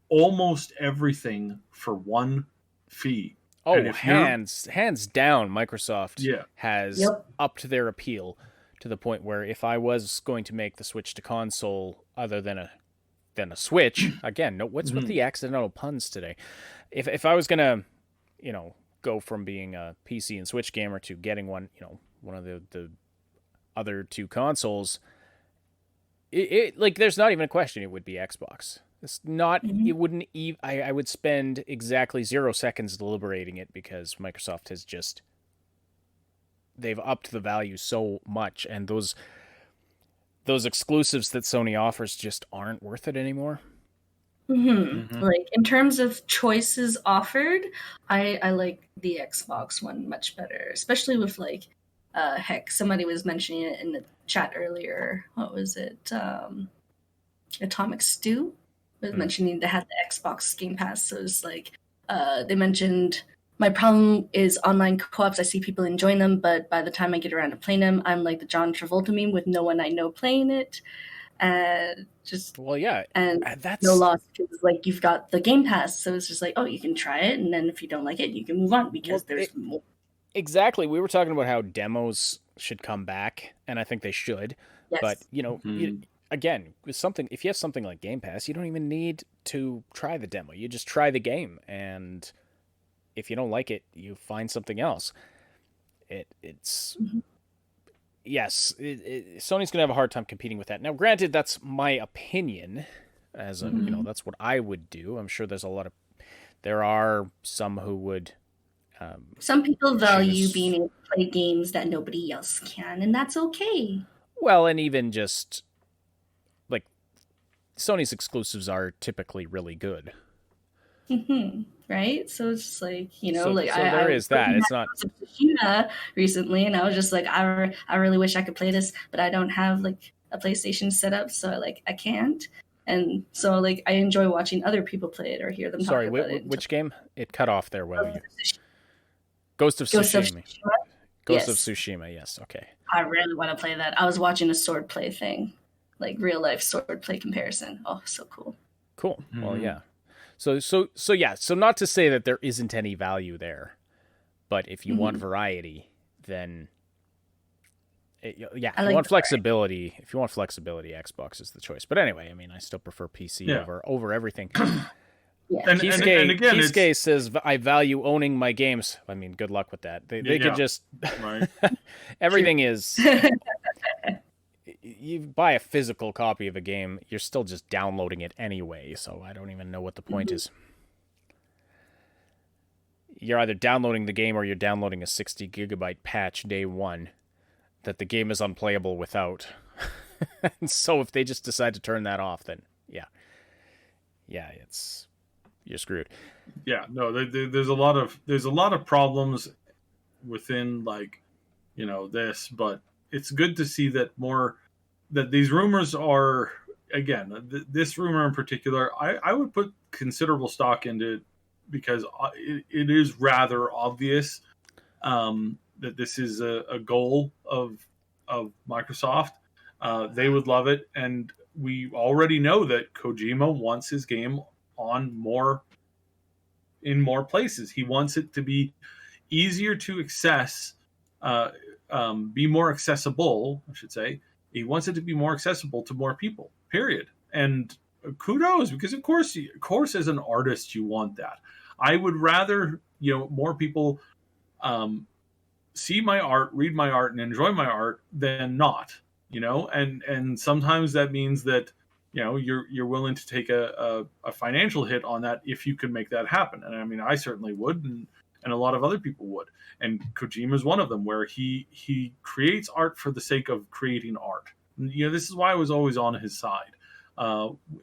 almost everything for one fee. Oh, hands down, Microsoft has upped their appeal to the point where if I was going to make the switch to console other than a Switch, again, what's with the accidental puns today? If I was gonna, go from being a PC and Switch gamer to getting one of the other 2 consoles, it like there's not even a question it would be Xbox. It's not. It wouldn't even. I would spend exactly 0 seconds deliberating it because Microsoft has they've upped the value so much, and those exclusives that Sony offers just aren't worth it anymore. Like in terms of choices offered, I like the Xbox one much better, especially with like somebody was mentioning it in the chat earlier. What was it? Atomic Stew was mentioning they had the Xbox Game Pass. So it's like they mentioned, my problem is online co-ops. I see people enjoying them, but by the time I get around to playing them, I'm like the John Travolta meme with no one I know playing it. And that's no loss because like you've got the Game Pass, so it's just like, oh, you can try it, and then if you don't like it, you can move on because there's more. Exactly. We were talking about how demos should come back, and I think they should. Yes. But again, with something, if you have something like Game Pass, you don't even need to try the demo. You just try the game, and if you don't like it, you find something else. Yes, Sony's gonna have a hard time competing with that. Now, granted, that's my opinion. As that's what I would do. I'm sure there are some who would. Some people value being able to play games that nobody else can, and that's okay. Well, and even just like Sony's exclusives are typically really good. Right? So it's just like, so there is that. It's not Tsushima recently, and I was just like, I really wish I could play this, but I don't have like a PlayStation set up, so I can't. And so like I enjoy watching other people play it or hear them talk about it. Which game? It cut off there. Ghost of Tsushima. Ghost of Yes. Tsushima. Yes. Okay. I really want to play that. I was watching a swordplay thing, like real life swordplay comparison. Oh, so cool. Cool. Well, Mhm. yeah. So yeah. So not to say that there isn't any value there, but if you want variety, then yeah. I If you like want the variety. flexibility, Xbox is the choice. But anyway, I mean, I still prefer PC Yeah. over everything. Yeah. And again, it's Kisuke says, I value owning my games. I mean, good luck with that. They Yeah. could just... right. Everything is... You buy a physical copy of a game, you're still just downloading it anyway, so I don't even know what the point is. You're either downloading the game or you're downloading a 60 gigabyte patch day one that the game is unplayable without. And so if they just decide to turn that off, then yeah, you're screwed. Yeah, no, there's a lot of problems within, like, this, but it's good to see that these rumors are, again, this rumor in particular, I would put considerable stock into it, because it is rather obvious that this is a goal of Microsoft. They would love it, and we already know that Kojima wants his game in more places. He wants it to be easier to access, be more accessible, I should say. He wants it to be more accessible to more people, period. And kudos, because of course, as an artist, you want that. I would rather, more people see my art, read my art, and enjoy my art than not, and sometimes that means that, you're willing to take a financial hit on that if you can make that happen. And I mean, I certainly would, and a lot of other people would. And Kojima is one of them, where he creates art for the sake of creating art. This is why I was always on his side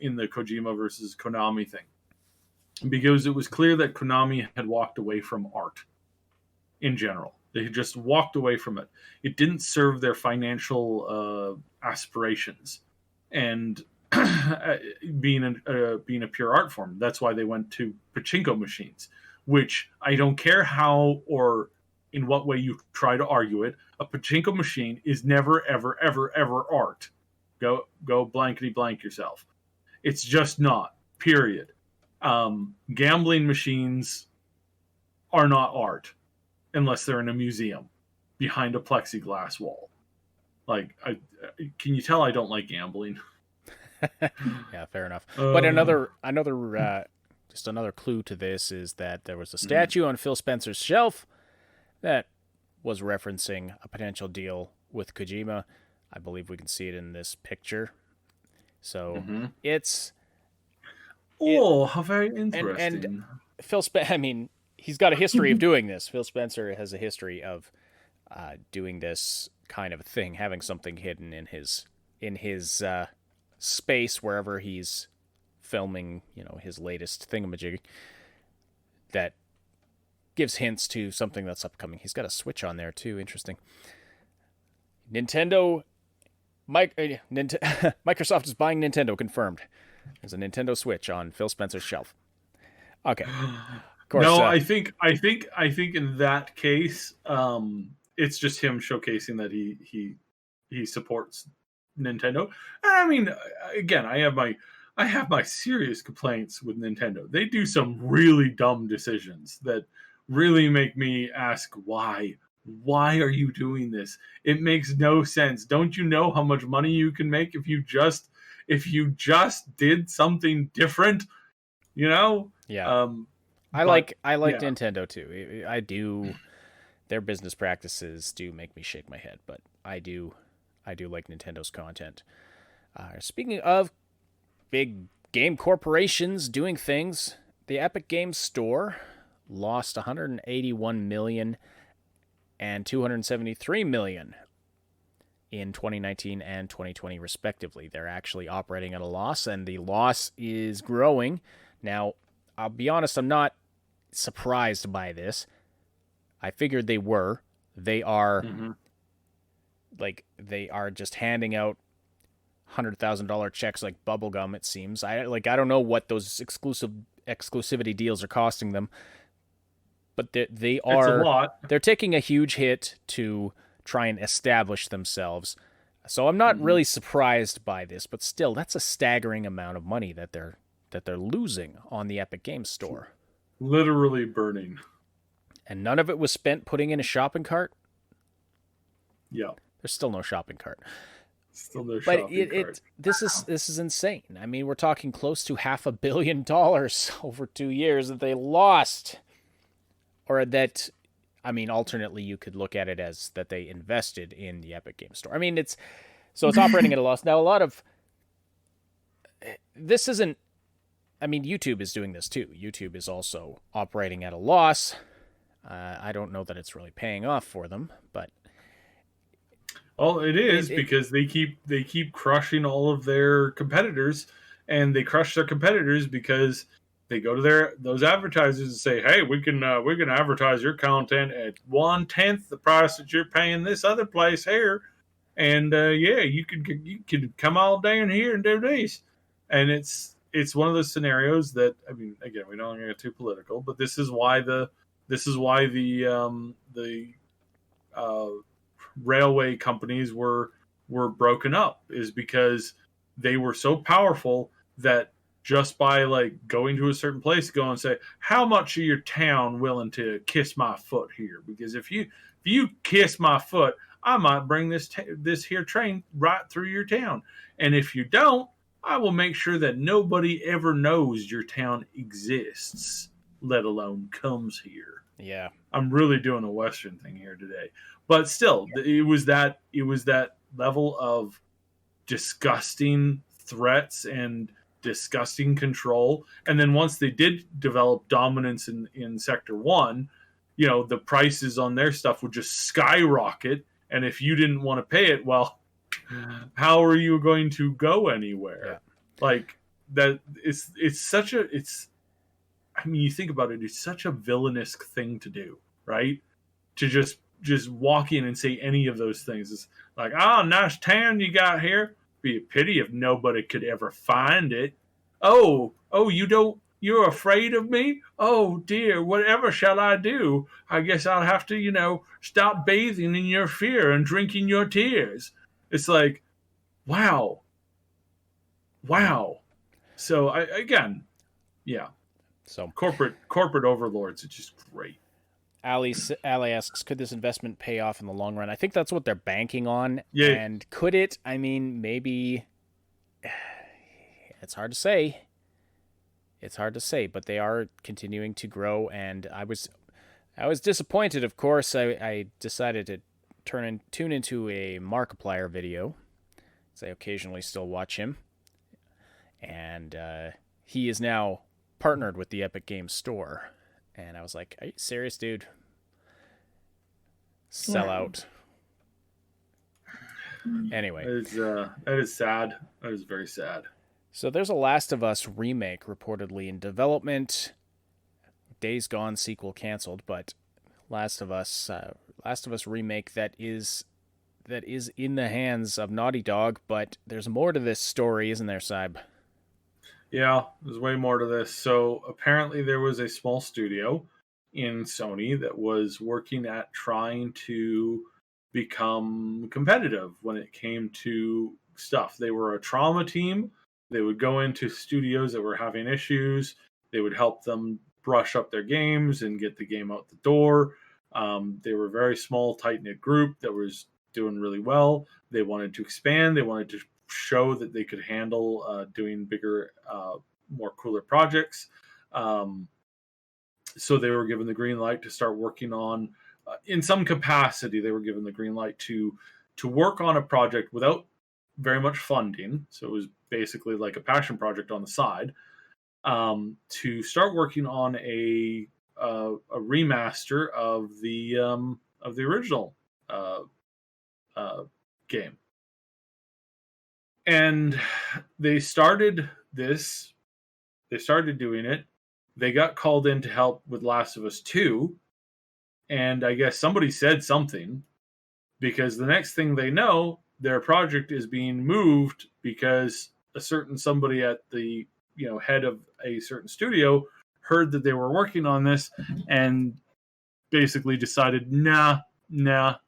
in the Kojima versus Konami thing, because it was clear that Konami had walked away from art in general. They had just walked away from it. It didn't serve their financial aspirations, and being a pure art form. That's why they went to pachinko machines, which, I don't care how or in what way you try to argue it, a pachinko machine is never, ever, ever, ever art. Go blankety blank yourself. It's just not. Period. Gambling machines are not art unless they're in a museum behind a plexiglass wall. Like, can you tell I don't like gambling? Yeah, fair enough. But another clue to this is that there was a statue on Phil Spencer's shelf that was referencing a potential deal with Kojima. I believe we can see it in this picture. So it's... how very interesting. And Phil Spencer, I mean, he's got a history of doing this. Phil Spencer has a history of doing this kind of thing, having something hidden in his space wherever he's filming, his latest thingamajig that gives hints to something that's upcoming. He's got a Switch on there too. Interesting. Microsoft is buying Nintendo. Confirmed. There's a Nintendo Switch on Phil Spencer's shelf. Okay. Of course, no, I think in that case, it's just him showcasing that he supports Nintendo. I mean, again, I have my serious complaints with Nintendo. They do some really dumb decisions that really make me ask why. Why are you doing this? It makes no sense. Don't you know how much money you can make if you just did something different? Yeah. I like yeah. Nintendo too. I do. Their business practices do make me shake my head, but I do like Nintendo's content. Speaking of big game corporations doing things, the Epic Games Store lost $181 million and $273 million in 2019 and 2020, respectively. They're actually operating at a loss, and the loss is growing. Now, I'll be honest, I'm not surprised by this. I figured they were. They are they are just handing out $100,000 checks like bubblegum, it seems. I don't know what those exclusivity deals are costing them, but they It's a are lot. they're taking a huge hit to try and establish themselves. So I'm not really surprised by this, but still, that's a staggering amount of money that they're losing on the Epic Games Store. Literally burning. And none of it was spent putting in a shopping cart. Yeah. There's still no shopping cart. Still no But shopping cart. this is insane. I mean, we're talking close to $500 million over 2 years that they lost, or that, I mean, alternately you could look at it as that they invested in the Epic Games Store. I mean, it's operating at a loss now. A lot of this isn't. I mean, YouTube is doing this too. YouTube is also operating at a loss. I don't know that it's really paying off for them, but. Well, it is because they keep crushing all of their competitors, and they crush their competitors because they go to those advertisers and say, "Hey, we can advertise your content at 1/10 the price that you're paying this other place here, and you could come all down here and do this." And it's one of those scenarios that, I mean, again, we don't get too political, but this is why the railway companies were broken up, is because they were so powerful that just by like going to a certain place, go and say, "How much are your town willing to kiss my foot here? Because if you kiss my foot, I might bring this here train right through your town. And if you don't, I will make sure that nobody ever knows your town exists, let alone comes here." Yeah. I'm really doing a Western thing here today. But still, it was that level of disgusting threats and disgusting control. And then once they did develop dominance in Sector 1, the prices on their stuff would just skyrocket. And if you didn't want to pay it, well, how are you going to go anywhere? Yeah. Like that, I mean, you think about it, it's such a villainous thing to do, right? To just walk in and say any of those things. It's like, "Oh, nice town you got here. Be a pity if nobody could ever find it. Oh, you're afraid of me? Oh dear, whatever shall I do? I guess I'll have to, stop bathing in your fear and drinking your tears." It's like, wow. So So corporate overlords, it's just great. Ali asks, could this investment pay off in the long run? I think that's what they're banking on. Yeah. And could it? I mean, maybe. It's hard to say. But they are continuing to grow, and I was disappointed. Of course, I decided to tune into a Markiplier video, as I occasionally still watch him, and he is now partnered with the Epic Games Store. And I was like, are you serious, dude? Sell out. Anyway. That is sad. That is very sad. So there's a Last of Us remake reportedly in development. Days Gone sequel canceled, but Last of Us remake that is in the hands of Naughty Dog, but there's more to this story, isn't there, Saib? Yeah, there's way more to this. So apparently there was a small studio in Sony that was working at trying to become competitive when it came to stuff. They were a trauma team. They would go into studios that were having issues. They would help them brush up their games and get the game out the door. They were a very small, tight-knit group that was doing really well. They wanted to expand. They wanted to show that they could handle doing bigger, more cooler projects. So they were given the green light to start working on, in some capacity, they were given the green light to work on a project without very much funding. So it was basically like a passion project on the side, to start working on a remaster of the original game. And they started doing it. They got called in to help with Last of Us 2. And I guess somebody said something, because the next thing they know, their project is being moved because a certain somebody at the head of a certain studio heard that they were working on this, and basically decided, nah,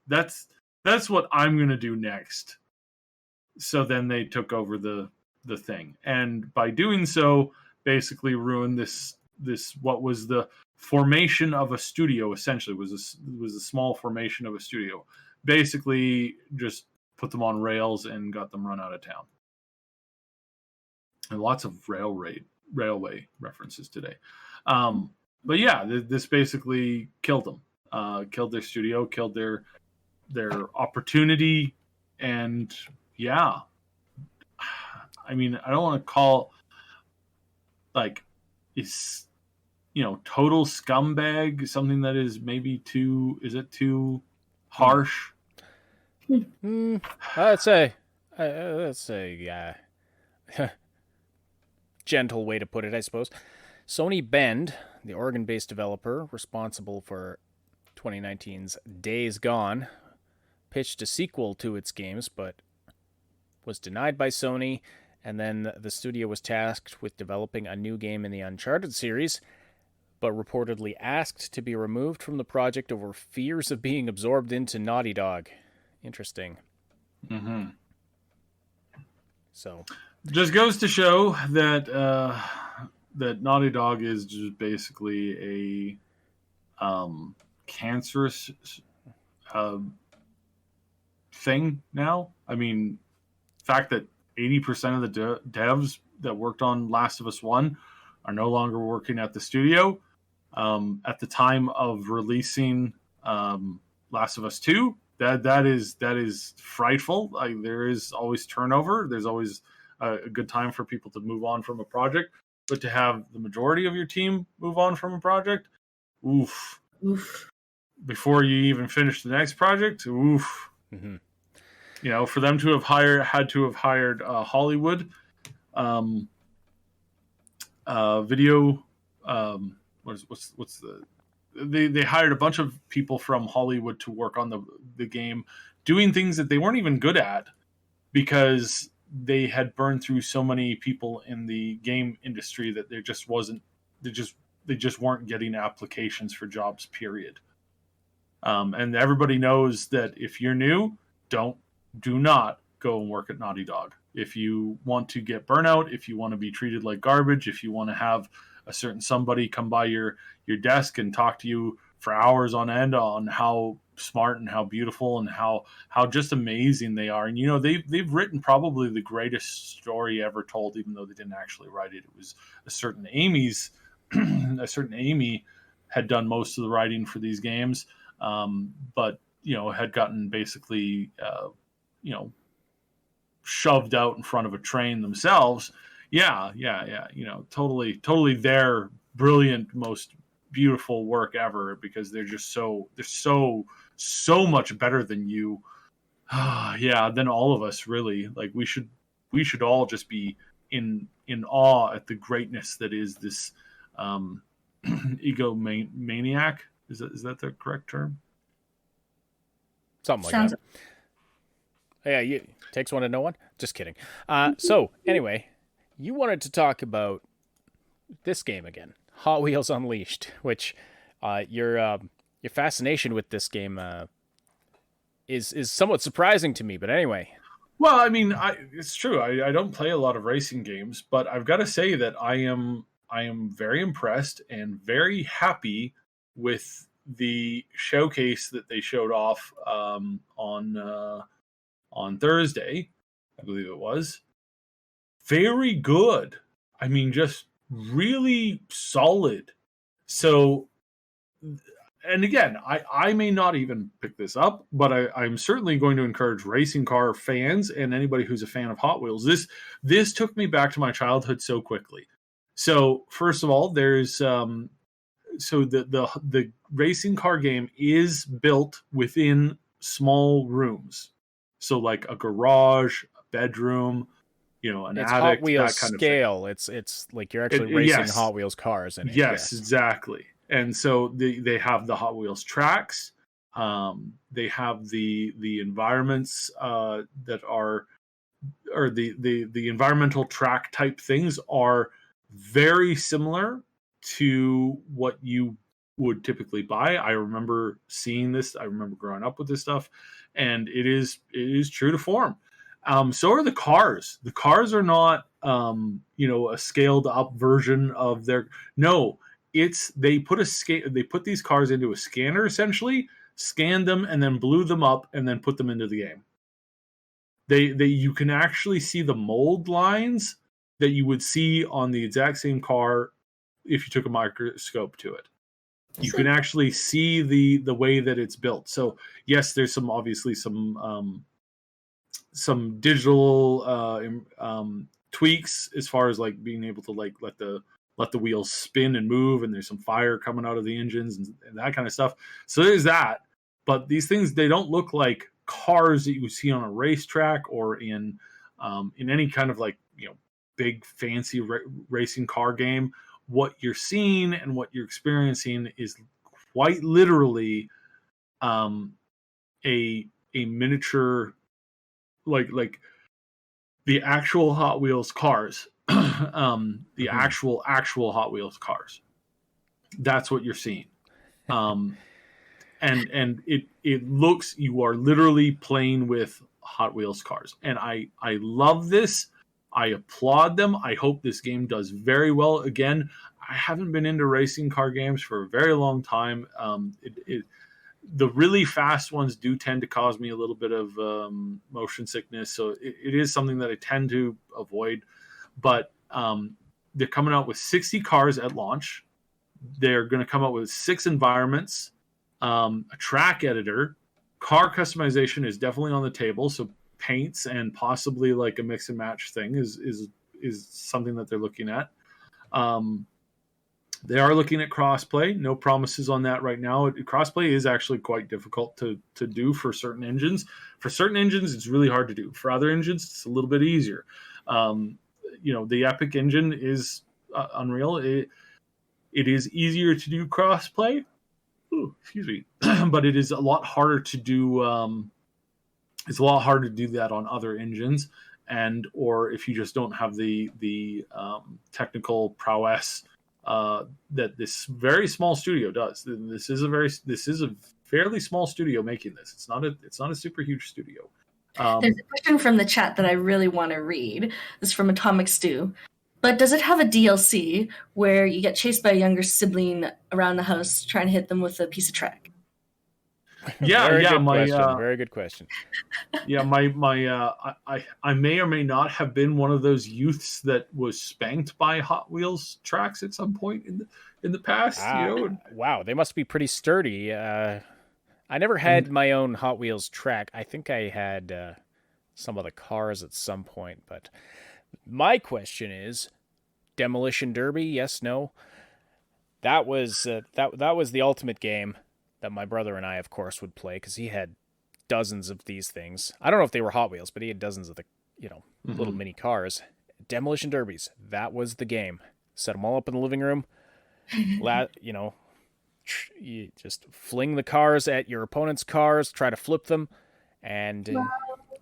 that's what I'm going to do next. So then they took over the thing, and by doing so, basically ruined this what was the formation of a studio. Essentially, was a small formation of a studio. Basically, just put them on rails and got them run out of town. And lots of railway references today. But yeah, this basically killed them. Killed their studio, killed their opportunity, and yeah. I mean, I don't want to call it's total scumbag something that is maybe too harsh? I'd say yeah. Gentle way to put it, I suppose. Sony Bend, the Oregon-based developer responsible for 2019's Days Gone, pitched a sequel to its games, but was denied by Sony, and then the studio was tasked with developing a new game in the Uncharted series, but reportedly asked to be removed from the project over fears of being absorbed into Naughty Dog. Interesting. Mm-hmm. So, just goes to show that that Naughty Dog is just basically a cancerous thing now. I mean, the fact that 80% of the devs that worked on Last of Us 1 are no longer working at the studio. At the time of releasing Last of Us 2, that is frightful. There is always turnover. There's always a good time for people to move on from a project, but to have the majority of your team move on from a project, oof. Before you even finish the next project, oof. Mm-hmm. For them to have hired Hollywood video. They hired a bunch of people from Hollywood to work on the game, doing things that they weren't even good at because they had burned through so many people in the game industry that they just weren't getting applications for jobs, period. And everybody knows that if you're new, do not go and work at Naughty Dog. If you want to get burnout, if you want to be treated like garbage, if you want to have a certain somebody come by your desk and talk to you for hours on end on how smart and how beautiful and how just amazing they are. And they've written probably the greatest story ever told, even though they didn't actually write it. It was a certain Amy had done most of the writing for these games, but had gotten basically shoved out in front of a train themselves. Yeah. Totally their brilliant, most beautiful work ever, because they're so much better than you. Than all of us, really. Like we should all just be in awe at the greatness that is this egomaniac. Is that the correct term? Something like that. Yeah, takes one to know one. Just kidding. So anyway, you wanted to talk about this game again, Hot Wheels Unleashed, which your fascination with this game is somewhat surprising to me. But anyway. Well, I mean, it's true. I don't play a lot of racing games, but I've got to say that I am very impressed and very happy with the showcase that they showed off on Thursday, I believe it was. Very good. I mean, just really solid. So, and again, I may not even pick this up, but I'm certainly going to encourage racing car fans and anybody who's a fan of Hot Wheels. This took me back to my childhood so quickly. So, first of all, there's the racing car game is built within small rooms. So like a garage, a bedroom, an it's attic, Hot Wheels that kind scale. of thing. It's like you're actually racing Hot Wheels cars in it. Yes, exactly. And so they have the Hot Wheels tracks. They have the environments that are, or the environmental track type things are very similar to what you would typically buy. I remember seeing this. I remember growing up with this stuff, and it is true to form. So are the cars. The cars are not a scaled up version of their. No, they put these cars into a scanner, essentially scanned them and then blew them up and then put them into the game. You can actually see the mold lines that you would see on the exact same car if you took a microscope to it. You can actually see the way that it's built. So yes, there's obviously some digital tweaks as far as like being able to like let the wheels spin and move, and there's some fire coming out of the engines and that kind of stuff. So there's that. But these things, they don't look like cars that you would see on a racetrack or in any kind of like big fancy racing car game. What you're seeing and what you're experiencing is quite literally a miniature, like the actual Hot Wheels cars, the actual Hot Wheels cars. That's what you're seeing. And it looks, you are literally playing with Hot Wheels cars. And I love this. I applaud them. I hope this game does very well. Again, I haven't been into racing car games for a very long time. The really fast ones do tend to cause me a little bit of motion sickness. So it is something that I tend to avoid. But they're coming out with 60 cars at launch. They're going to come out with 6 environments, a track editor. Car customization is definitely on the table. So paints and possibly like a mix and match thing is something that they're looking at. They are looking at crossplay. No promises on that right now. Crossplay is actually quite difficult to do for certain engines. For certain engines, it's really hard to do. For other engines, it's a little bit easier. The Epic engine is Unreal. It is easier to do crossplay. Ooh, excuse me. But it is a lot harder to do. It's a lot harder to do that on other engines, or if you just don't have the technical prowess that this very small studio does. This is a fairly small studio making this. It's not a super huge studio. There's a question from the chat that I really want to read. This is from Atomic Stew. But does it have a DLC where you get chased by a younger sibling around the house trying to hit them with a piece of track? Very good question. Yeah, I may or may not have been one of those youths that was spanked by Hot Wheels tracks at some point in the past. Wow, they must be pretty sturdy. I never had my own Hot Wheels track. I think I had some of the cars at some point, but my question is, Demolition Derby? Yes, no. That was that was the ultimate game that my brother and I, of course, would play because he had dozens of these things. I don't know if they were Hot Wheels, but he had dozens of the little mini cars. Demolition Derbies. That was the game. Set them all up in the living room. You just fling the cars at your opponent's cars, try to flip them, and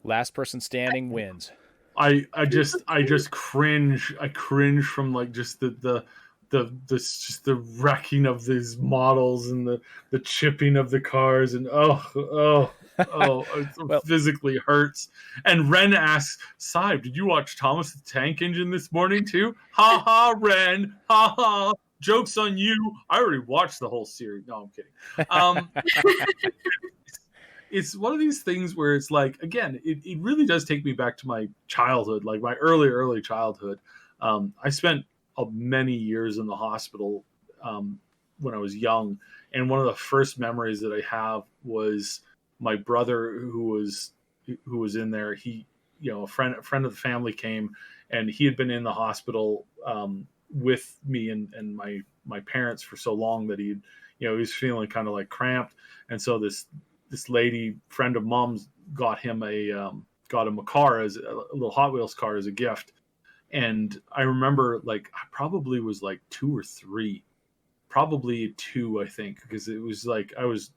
last person standing wins. I just cringe. I cringe from like just the wrecking of these models and the chipping of the cars, and it physically hurts. And Ren asks, Saib, did you watch Thomas the Tank Engine this morning too? Ha ha, Ren. Ha ha. Joke's on you. I already watched the whole series. No, I'm kidding. It's one of these things where it's like, again, it really does take me back to my childhood, like my early childhood. I spent many years in the hospital when I was young, and one of the first memories that I have was my brother who was in there. He, a friend of the family came, and he had been in the hospital with me and my parents for so long that he was feeling kind of like cramped, and so this lady friend of mom's got him a car, as a little Hot Wheels car, as a gift. And I remember, like, I probably was like 2 or 3, probably 2, I think, because it was like I was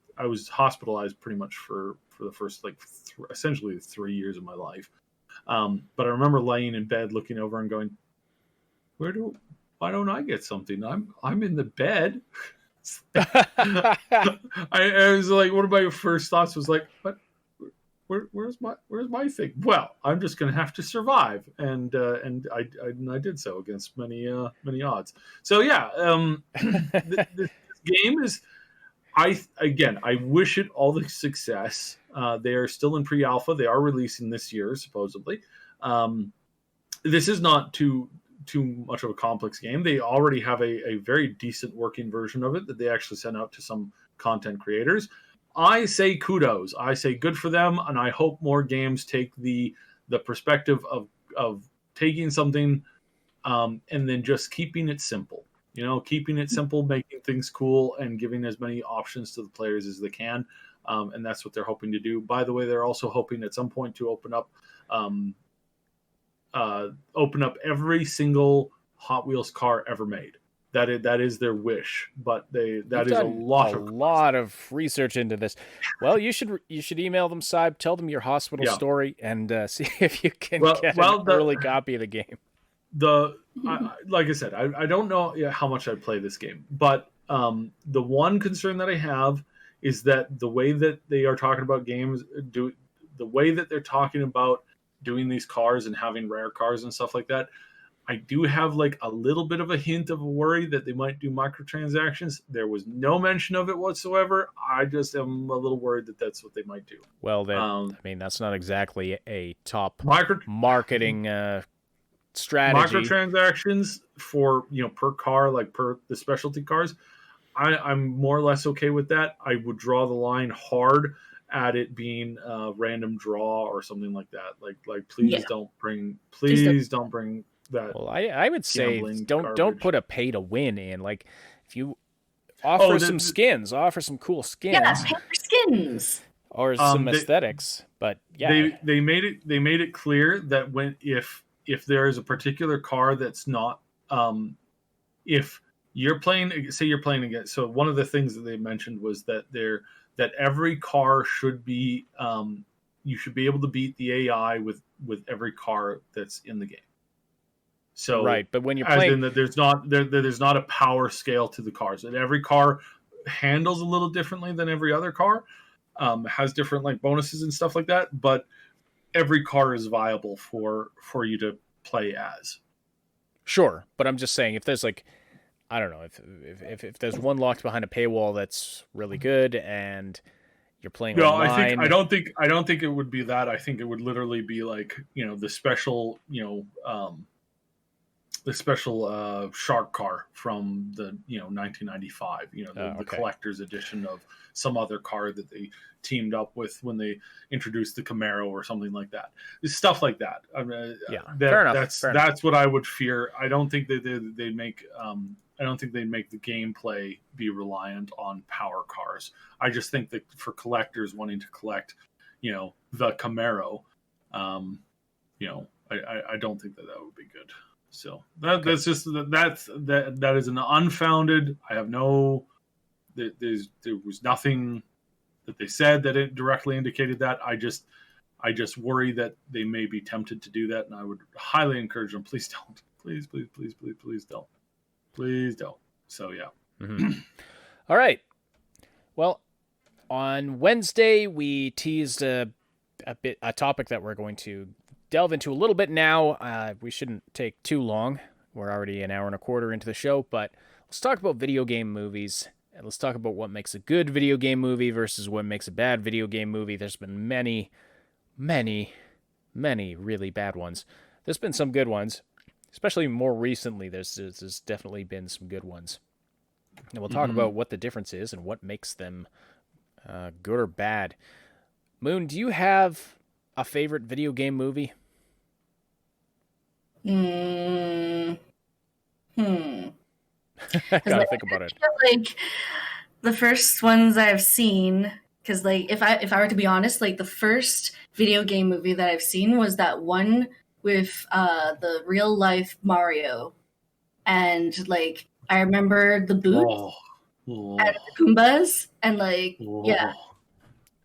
hospitalized pretty much for the first essentially 3 years of my life. But I remember laying in bed, looking over and going, why don't I get something? I'm in the bed. I was like, one of my first thoughts was like, what? Where's my thing? Well, I'm just going to have to survive, and I did so against many odds. So yeah, this game is. I wish it all the success. They are still in pre-alpha. They are releasing this year, supposedly. This is not too much of a complex game. They already have a very decent working version of it that they actually sent out to some content creators. I say kudos. I say good for them, and I hope more games take the perspective of taking something and then just keeping it simple. Keeping it simple, making things cool, and giving as many options to the players as they can. And that's what they're hoping to do. By the way, they're also hoping at some point to open up every single Hot Wheels car ever made. That is their wish, but that is a lot of research into this. Well, you should email them, Saib, tell them your hospital story, and see if you can get an early copy of the game. Like I said, I don't know how much I play this game, but the one concern that I have is that the way that they are talking about games, the way that they're talking about doing these cars and having rare cars and stuff like that, I do have like a little bit of a hint of a worry that they might do microtransactions. There was no mention of it whatsoever. I just am a little worried that that's what they might do. Well, then, that's not exactly a top marketing strategy. Microtransactions for per car, like per the specialty cars, I'm more or less okay with that. I would draw the line hard at it being a random draw or something like that. Like please don't bring that. Well, I would say don't put a pay to win in. Like if you offer some skins, offer some cool skins. Yeah, pay for skins. Or some aesthetics. But yeah. They made it clear that if there is a particular car that's not if you're playing against, so one of the things that they mentioned was that every car should be you should be able to beat the AI with every car that's in the game. So right, but when you're playing, that there's not a power scale to the cars, and every car handles a little differently than every other car, has different like bonuses and stuff like that, but every car is viable for you to play as. Sure, but I'm just saying if there's like, I don't know, if there's one locked behind a paywall that's really good and you're playing online. I don't think it would be that. I think it would literally be like, the special, shark car from the 1995, the collector's edition of some other car that they teamed up with when they introduced the Camaro or something like that. Stuff like that. I mean, fair enough. That's what I would fear. I don't think that they make. I don't think they'd make the gameplay be reliant on power cars. I just think that for collectors wanting to collect, the Camaro, I don't think that would be good. So that's just that is an unfounded. I have no. There was nothing that they said that it directly indicated that. I just worry that they may be tempted to do that, and I would highly encourage them. Please don't. Please don't. Please don't. So yeah. Mm-hmm. All right. Well, on Wednesday we teased a topic that we're going to delve into a little bit now. We shouldn't take too long. We're already an hour and a quarter into the show, but let's talk about video game movies. And let's talk about what makes a good video game movie versus what makes a bad video game movie. There's been many, many, many really bad ones. There's been some good ones, especially more recently. There's definitely been some good ones. And we'll talk about what the difference is and what makes them good or bad. Moon, do you have a favorite video game movie? Gotta think about it. Like the first ones I've seen, because like if I were to be honest, like the first video game movie that I've seen was that one with the real life Mario, and like I remember the boots and the Goombas, and like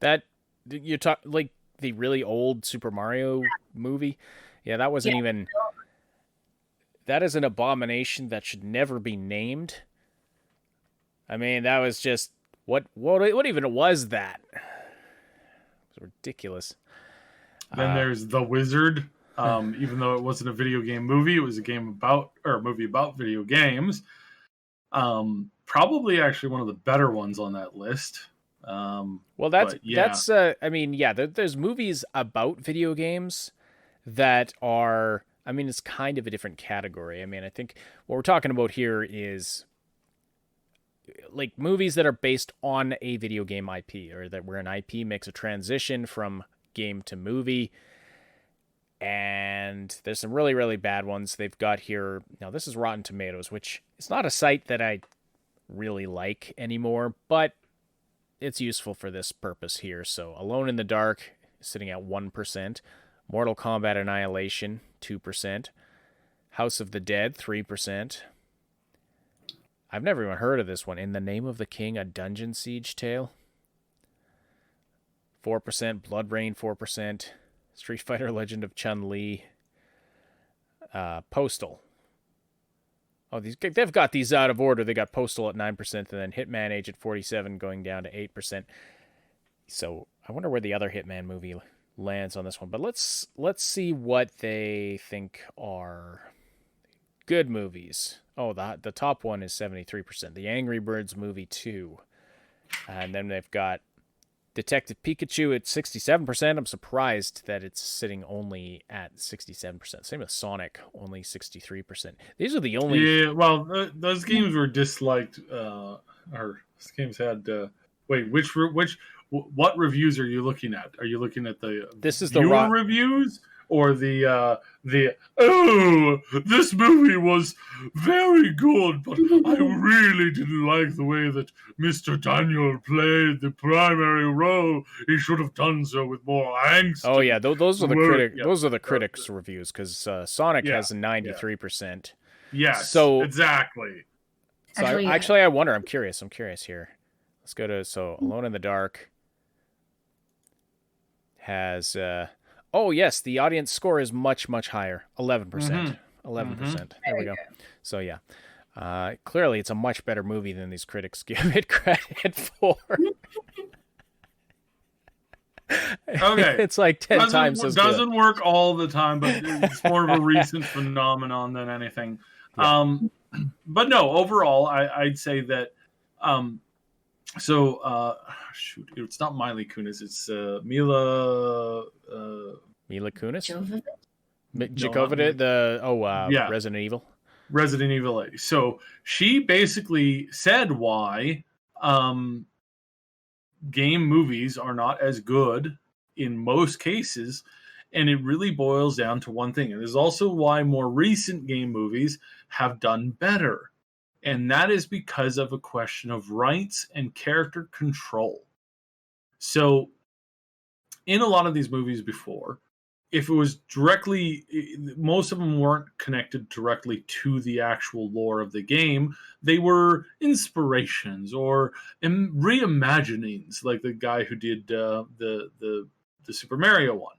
that you talk like the really old Super Mario movie. Yeah, that wasn't even. That is an abomination that should never be named. I mean, that was just what even was that? It was ridiculous. Then there's The Wizard. Even though it wasn't a video game movie, it was a movie about video games. Probably actually one of the better ones on that list. There's movies about video games that are, I mean, it's kind of a different category. I mean, I think what we're talking about here is like movies that are based on a video game IP, or that where an IP makes a transition from game to movie. And there's some really, really bad ones they've got here. Now, this is Rotten Tomatoes, which is not a site that I really like anymore, but it's useful for this purpose here. So Alone in the Dark is sitting at 1%. Mortal Kombat Annihilation, 2%. House of the Dead, 3%. I've never even heard of this one. In the Name of the King, a Dungeon Siege Tale, 4%. Blood Rain, 4%. Street Fighter Legend of Chun-Li. Postal. Oh, they've got these out of order. They got Postal at 9%, and then Hitman Agent 47 going down to 8%. So I wonder where the other Hitman movie lands on this one. But let's see what they think are good movies. Oh, the top one is 73%. The Angry Birds movie 2. And then they've got Detective Pikachu at 67%. I'm surprised that it's sitting only at 67%. Same with Sonic, only 63%. These are the only... Yeah, well, those games were disliked. Or those games had... what reviews are you looking at? Are you looking at the viewer reviews? Or this movie was very good, but I really didn't like the way that Mr. Daniel played the primary role. He should have done so with more angst. Oh yeah, those are the critics' reviews, because Sonic has 93%. Yes, so exactly. So I wonder. I'm curious here. Let's go to Alone in the Dark has. Oh, yes, the audience score is much, much higher. 11%. 11%. There we go. So, yeah. Clearly, it's a much better movie than these critics give it credit for. Okay. It's like 10 times as good. Doesn't work all the time, but it's more of a recent phenomenon than anything. Yeah. But no, overall, I'd say that... it's not Miley Kunis. It's Mila Kunis? Jovovich? Resident Evil. Resident Evil lady. So she basically said why game movies are not as good in most cases, and it really boils down to one thing. And this is also why more recent game movies have done better. And that is because of a question of rights and character control. So, in a lot of these movies before, if it was directly, most of them weren't connected directly to the actual lore of the game. They were inspirations or reimaginings, like the guy who did the Super Mario one.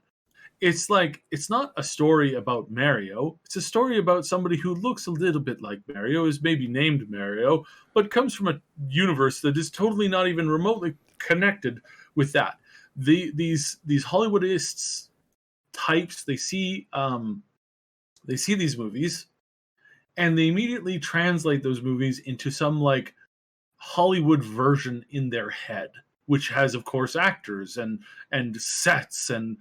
It's like, it's not a story about Mario. It's a story about somebody who looks a little bit like Mario, is maybe named Mario, but comes from a universe that is totally not even remotely connected with that. These Hollywoodists types, they see these movies, and they immediately translate those movies into some like Hollywood version in their head, which has, of course, actors and sets and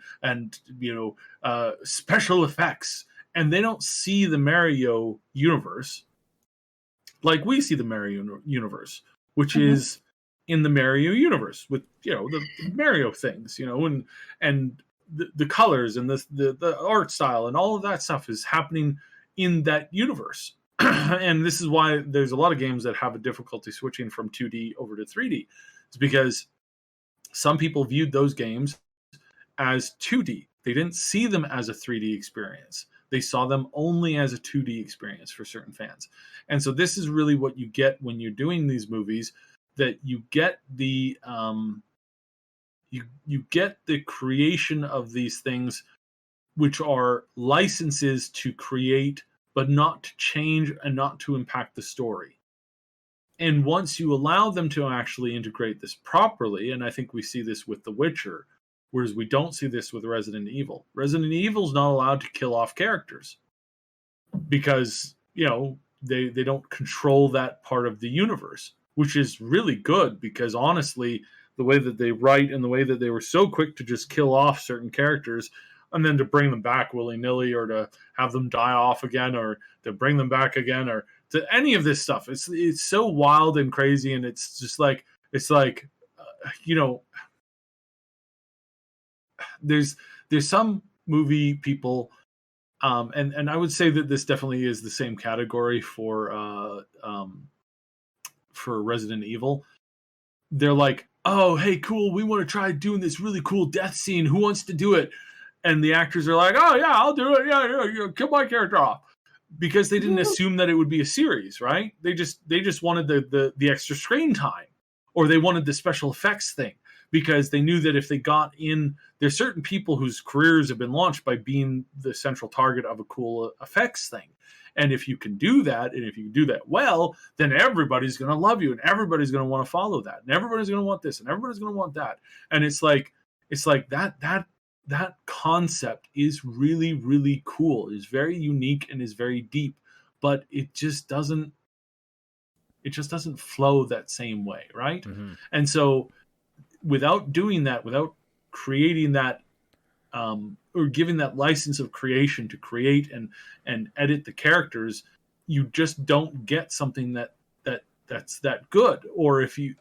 special effects, and they don't see the Mario universe like we see the Mario universe, which is in the Mario universe with the Mario things, and the colors and the art style and all of that stuff is happening in that universe. And this is why there's a lot of games that have a difficulty switching from 2D over to 3D. It's because some people viewed those games as 2D. They didn't see them as a 3D experience. They saw them only as a 2D experience for certain fans. And so this is really what you get when you're doing these movies, that you get the you get the creation of these things, which are licenses to create, but not to change and not to impact the story. And once you allow them to actually integrate this properly, and I think we see this with The Witcher, whereas we don't see this with Resident Evil. Resident Evil's not allowed to kill off characters because, they don't control that part of the universe, which is really good because honestly, the way that they write and the way that they were so quick to just kill off certain characters and then to bring them back willy-nilly or to have them die off again or to bring them back again or to any of this stuff. It's so wild and crazy, and it's just like there's some movie people, and I would say that this definitely is the same category for Resident Evil. They're like, oh, hey, cool, we want to try doing this really cool death scene. Who wants to do it? And the actors are like, oh yeah, I'll do it. Yeah, kill my character off. Because they didn't assume that it would be a series, right? They just wanted the extra screen time, or they wanted the special effects thing, because they knew that if they got in, there's certain people whose careers have been launched by being the central target of a cool effects thing. And if you can do that, and if you can do that well, then everybody's going to love you, and everybody's going to want to follow that, and everybody's going to want this, and everybody's going to want that. And it's like that concept is really, really cool. It's very unique and is very deep, but it just doesn't flow that same way, right? Mm-hmm. And so without doing that, without creating that, or giving that license of creation to create and edit the characters, you just don't get something that's that good. Or if you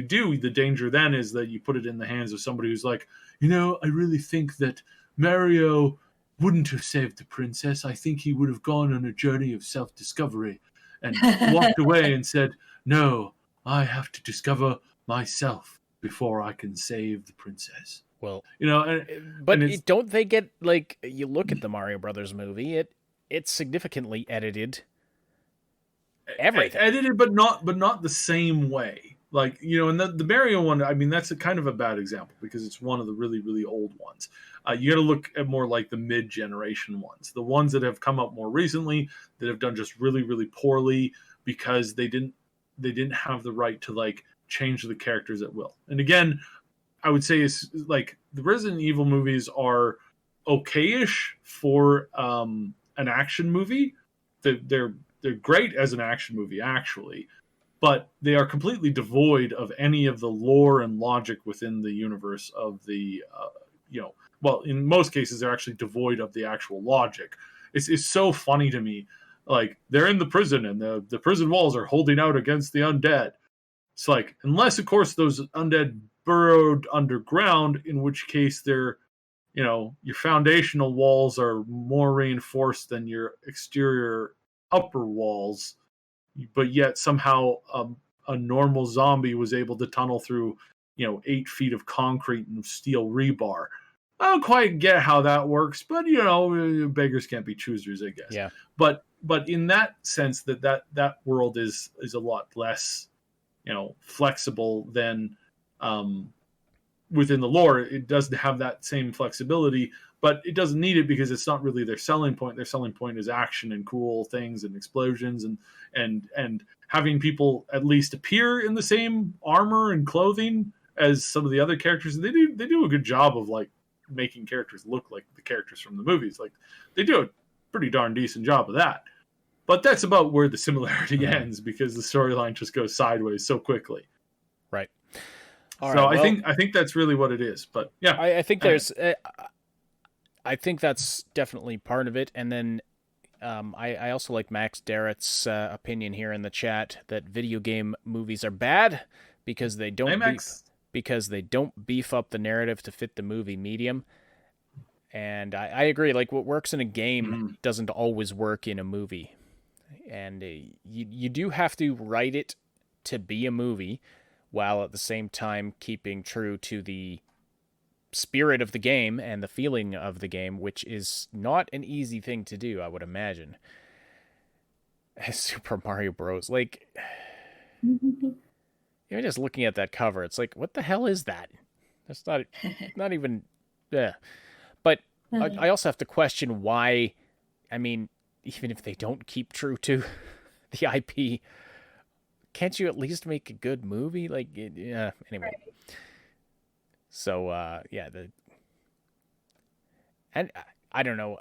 do, the danger then is that you put it in the hands of somebody who's like, I really think that Mario wouldn't have saved the princess. I think he would have gone on a journey of self-discovery and walked away and said, no, I have to discover myself before I can save the princess. Well, but don't they get, like, you look at the Mario Brothers movie, it's significantly edited. Everything edited, but not the same way. Like, and the Mario one, I mean, that's a kind of a bad example because it's one of the really, really old ones. You got to look at more like the mid-generation ones, the ones that have come up more recently that have done just really, really poorly because they didn't have the right to like change the characters at will. And again, I would say it's like the Resident Evil movies are okay-ish for an action movie. They're great as an action movie, actually. But they are completely devoid of any of the lore and logic within the universe of the, well, in most cases, they're actually devoid of the actual logic. It's so funny to me. Like, they're in the prison, and the prison walls are holding out against the undead. It's like, unless, of course, those undead burrowed underground, in which case they're, your foundational walls are more reinforced than your exterior upper walls. But yet somehow a normal zombie was able to tunnel through, 8 feet of concrete and steel rebar. I don't quite get how that works, but beggars can't be choosers, I guess. Yeah. But in that sense, that world is a lot less, flexible than within the lore. It doesn't have that same flexibility. But it doesn't need it because it's not really their selling point. Their selling point is action and cool things and explosions and having people at least appear in the same armor and clothing as some of the other characters. They do a good job of like making characters look like the characters from the movies. Like they do a pretty darn decent job of that. But that's about where the similarity ends because the storyline just goes sideways so quickly. Right. I think that's really what it is. But yeah, I think there's. I think that's definitely part of it. And then I also like Max Darrett's opinion here in the chat that video game movies are bad because they don't beef up the narrative to fit the movie medium. And I agree. Like what works in a game doesn't always work in a movie. And you do have to write it to be a movie while at the same time keeping true to the spirit of the game and the feeling of the game, which is not an easy thing to do, I would imagine. Super Mario Bros. Like, just looking at that cover, it's like, what the hell is that? That's not even, yeah. But I also have to question why, I mean, even if they don't keep true to the IP, can't you at least make a good movie? Like, yeah. Anyway, so yeah, and I don't know.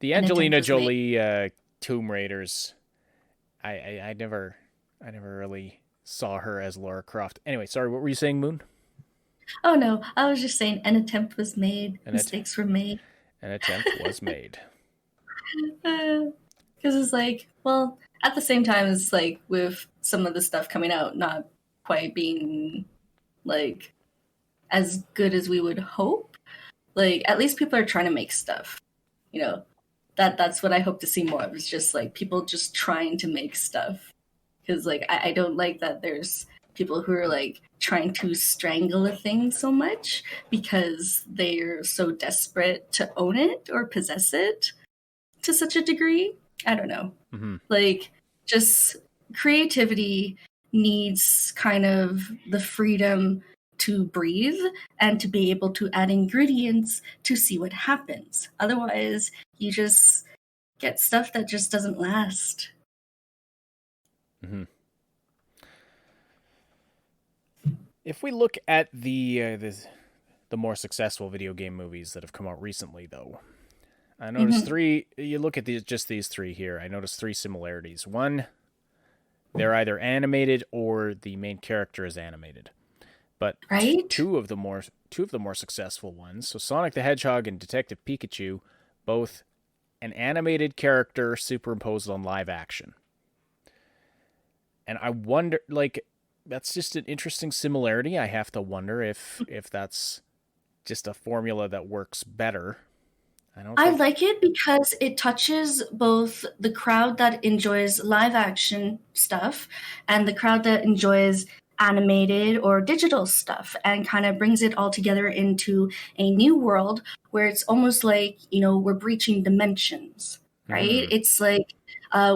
The Angelina Jolie Tomb Raiders. I never really saw her as Lara Croft. Anyway, sorry, what were you saying, Moon? Oh no, I was just saying an attempt was made. Mistakes were made. An attempt was made. Because it's like, well, at the same time, it's like with some of the stuff coming out, not quite being like as good as we would hope. Like, at least people are trying to make stuff. You know, that's what I hope to see more of. Is just like people just trying to make stuff. Because like I don't like that there's people who are like trying to strangle a thing so much because they're so desperate to own it or possess it to such a degree. I don't know. Mm-hmm. Like, just creativity needs kind of the freedom to breathe and to be able to add ingredients to see what happens. Otherwise, you just get stuff that just doesn't last. Mm-hmm. If we look at the more successful video game movies that have come out recently, though, I noticed three. You look at these three here. I noticed three similarities. One, they're either animated or the main character is animated. But two of the more successful ones, so Sonic the Hedgehog and Detective Pikachu, both an animated character superimposed on live action. And I wonder, like, that's just an interesting similarity. I have to wonder if that's just a formula that works better. I like it because it touches both the crowd that enjoys live action stuff and the crowd that enjoys animated or digital stuff, and kind of brings it all together into a new world where it's almost like, we're breaching dimensions, right? It's like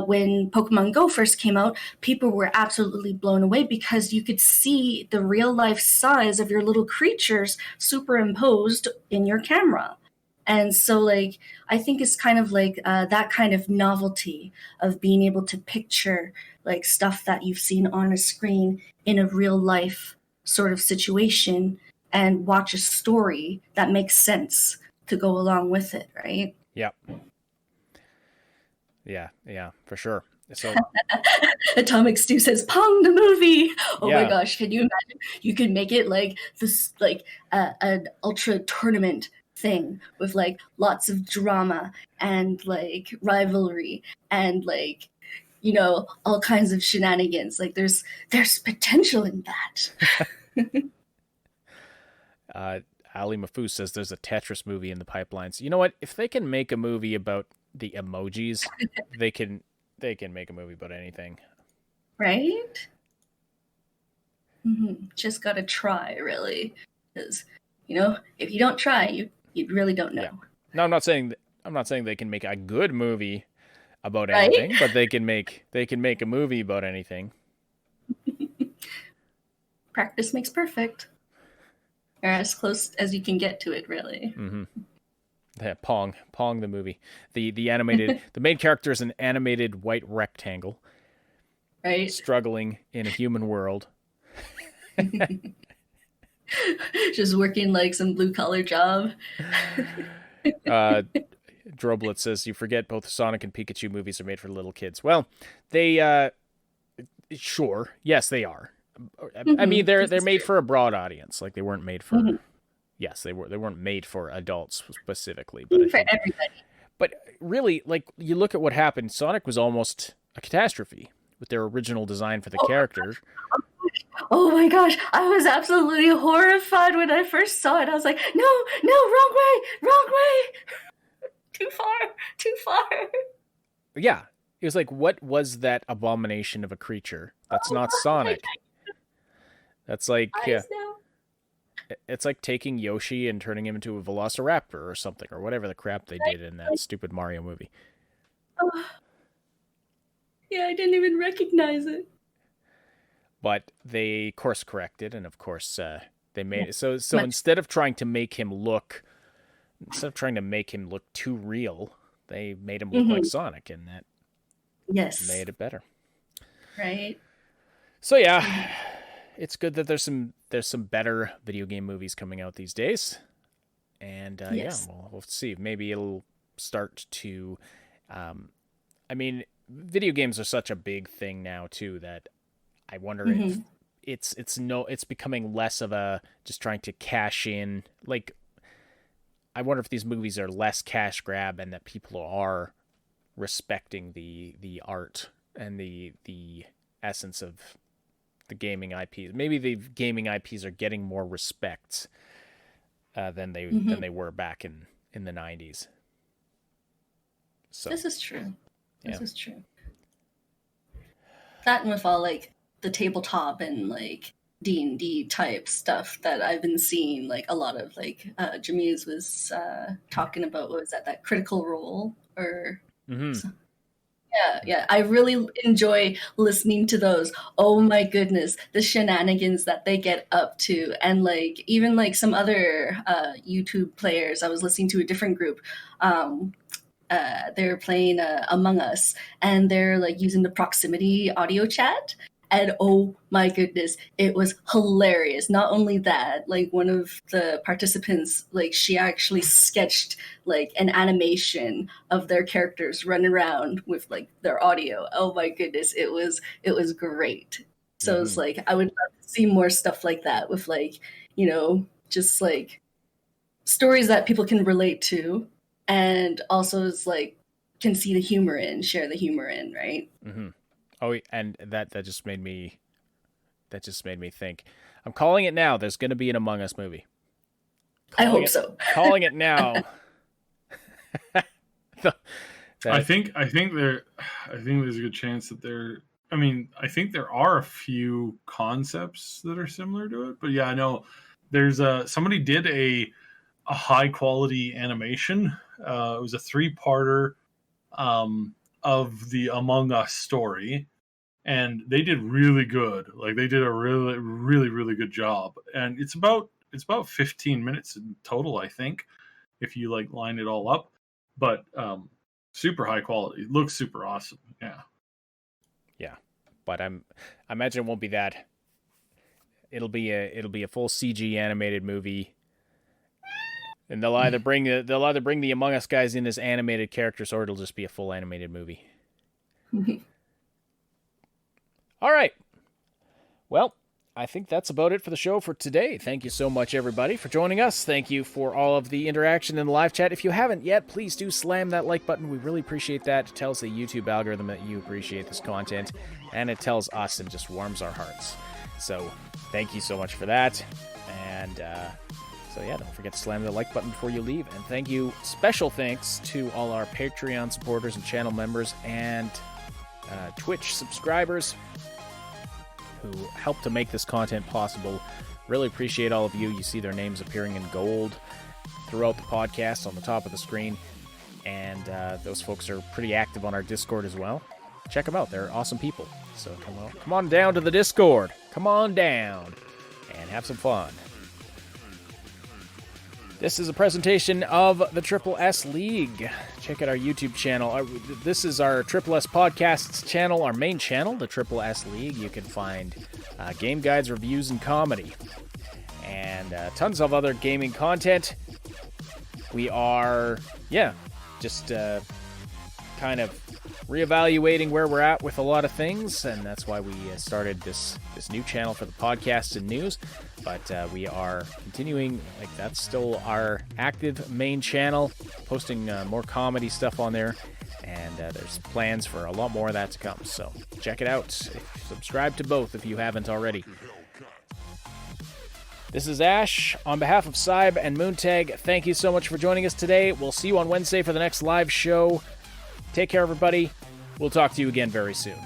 when Pokemon Go first came out, people were absolutely blown away because you could see the real life size of your little creatures superimposed in your camera. And so, like, I think it's kind of like that kind of novelty of being able to picture, like, stuff that you've seen on a screen in a real life sort of situation and watch a story that makes sense to go along with it, right? Yep. Yeah, for sure. So Atomic Stew says, "Pong the movie." Oh yeah. My gosh, can you imagine? You can make it like this, like an ultra tournament thing with like lots of drama and like rivalry and like all kinds of shenanigans. Like there's potential in that. Ali Mafuz says there's a Tetris movie in the pipelines. You know what? If they can make a movie about the emojis, they can make a movie about anything. Right? Just gotta try, really, because if you don't try, you really don't know. Yeah. No, I'm not saying they can make a good movie about anything, but they can make a movie about anything. Practice makes perfect. Or as close as you can get to it, really. Mm-hmm. Yeah, Pong the movie. The animated the main character is an animated white rectangle, right? Struggling in a human world. Just working like some blue collar job. Droblet says you forget both Sonic and Pikachu movies are made for little kids. Well, they sure, yes, they are. I mean, they're made for a broad audience. Like they weren't made for. Yes, they weren't made for adults specifically, but for everybody. But really, like you look at what happened. Sonic was almost a catastrophe with their original design for the character. Oh my gosh, I was absolutely horrified when I first saw it. I was like, no, wrong way. Too far. Yeah, it was like, what was that abomination of a creature? That's not Sonic. That's like, it's like taking Yoshi and turning him into a velociraptor or something, or whatever the crap they did in that stupid Mario movie. Oh. Yeah, I didn't even recognize it. But they course corrected, and of course they made it. So instead of trying to make him look too real, they made him look like Sonic, and that made it better. right? So yeah, it's good that there's some better video game movies coming out these days, and Yes. we'll see. Maybe it'll start to. I mean, video games are such a big thing now too that I wonder if it's becoming less of a just trying to cash in. Like, I wonder if these movies are less cash grab and that people are respecting the art and the essence of the gaming IPs. Maybe the gaming IPs are getting more respect than they were back in the 90s. So This is true. This Yeah. is true. That and with all like the tabletop and like D&D type stuff that I've been seeing, like a lot of like Jameez was talking about, what was that Critical Role or yeah, I really enjoy listening to those. Oh my goodness, the shenanigans that they get up to, and like even like some other YouTube players. I was listening to a different group. They're playing Among Us, and they're like using the proximity audio chat. And oh my goodness, it was hilarious. Not only that, like one of the participants, like she actually sketched like an animation of their characters running around with like their audio. Oh my goodness, it was great. So it's like I would love to see more stuff like that with like, just like stories that people can relate to, and also is like can see the humor in, share the humor in, right? Mm-hmm. Oh, and that just made me think. I'm calling it now. There's going to be an Among Us movie. I hope so. Calling it now. I think there's a good chance that there. I mean, I think there are a few concepts that are similar to it, but yeah, I know there's somebody did a high quality animation. It was a 3-parter of the Among Us story, and they did really good. Like they did a really, really, really good job. And it's about 15 minutes in total, I think, if you like line it all up. But super high quality. It looks super awesome. Yeah. Yeah. But I imagine it won't be that. It'll be a full CG animated movie. And they'll either bring the Among Us guys in as animated characters, or it'll just be a full animated movie. All right. Well, I think that's about it for the show for today. Thank you so much, everybody, for joining us. Thank you for all of the interaction in the live chat. If you haven't yet, please do slam that like button. We really appreciate that. It tells the YouTube algorithm that you appreciate this content, and it tells us and just warms our hearts. So thank you so much for that. And so yeah, don't forget to slam the like button before you leave. And thank you, special thanks to all our Patreon supporters and channel members and Twitch subscribers who help to make this content possible. Really appreciate all of you. You see their names appearing in gold throughout the podcast on the top of the screen. And those folks are pretty active on our Discord as well. Check them out. They're awesome people. So come on down to the Discord. Come on down and have some fun. This is a presentation of the Triple S League. Check out our YouTube channel. This is our Triple S Podcasts channel, our main channel, the Triple S League. You can find game guides, reviews, and comedy. And tons of other gaming content. We are, just kind of reevaluating where we're at with a lot of things, and that's why we started this new channel for the podcast and news. But we are continuing, like that's still our active main channel, posting more comedy stuff on there, and there's plans for a lot more of that to come. So check it out. Subscribe to both if you haven't already. This is Ash. On behalf of Saib and Moontag, thank you so much for joining us today. We'll see you on Wednesday for the next live show. Take care, everybody. We'll talk to you again very soon.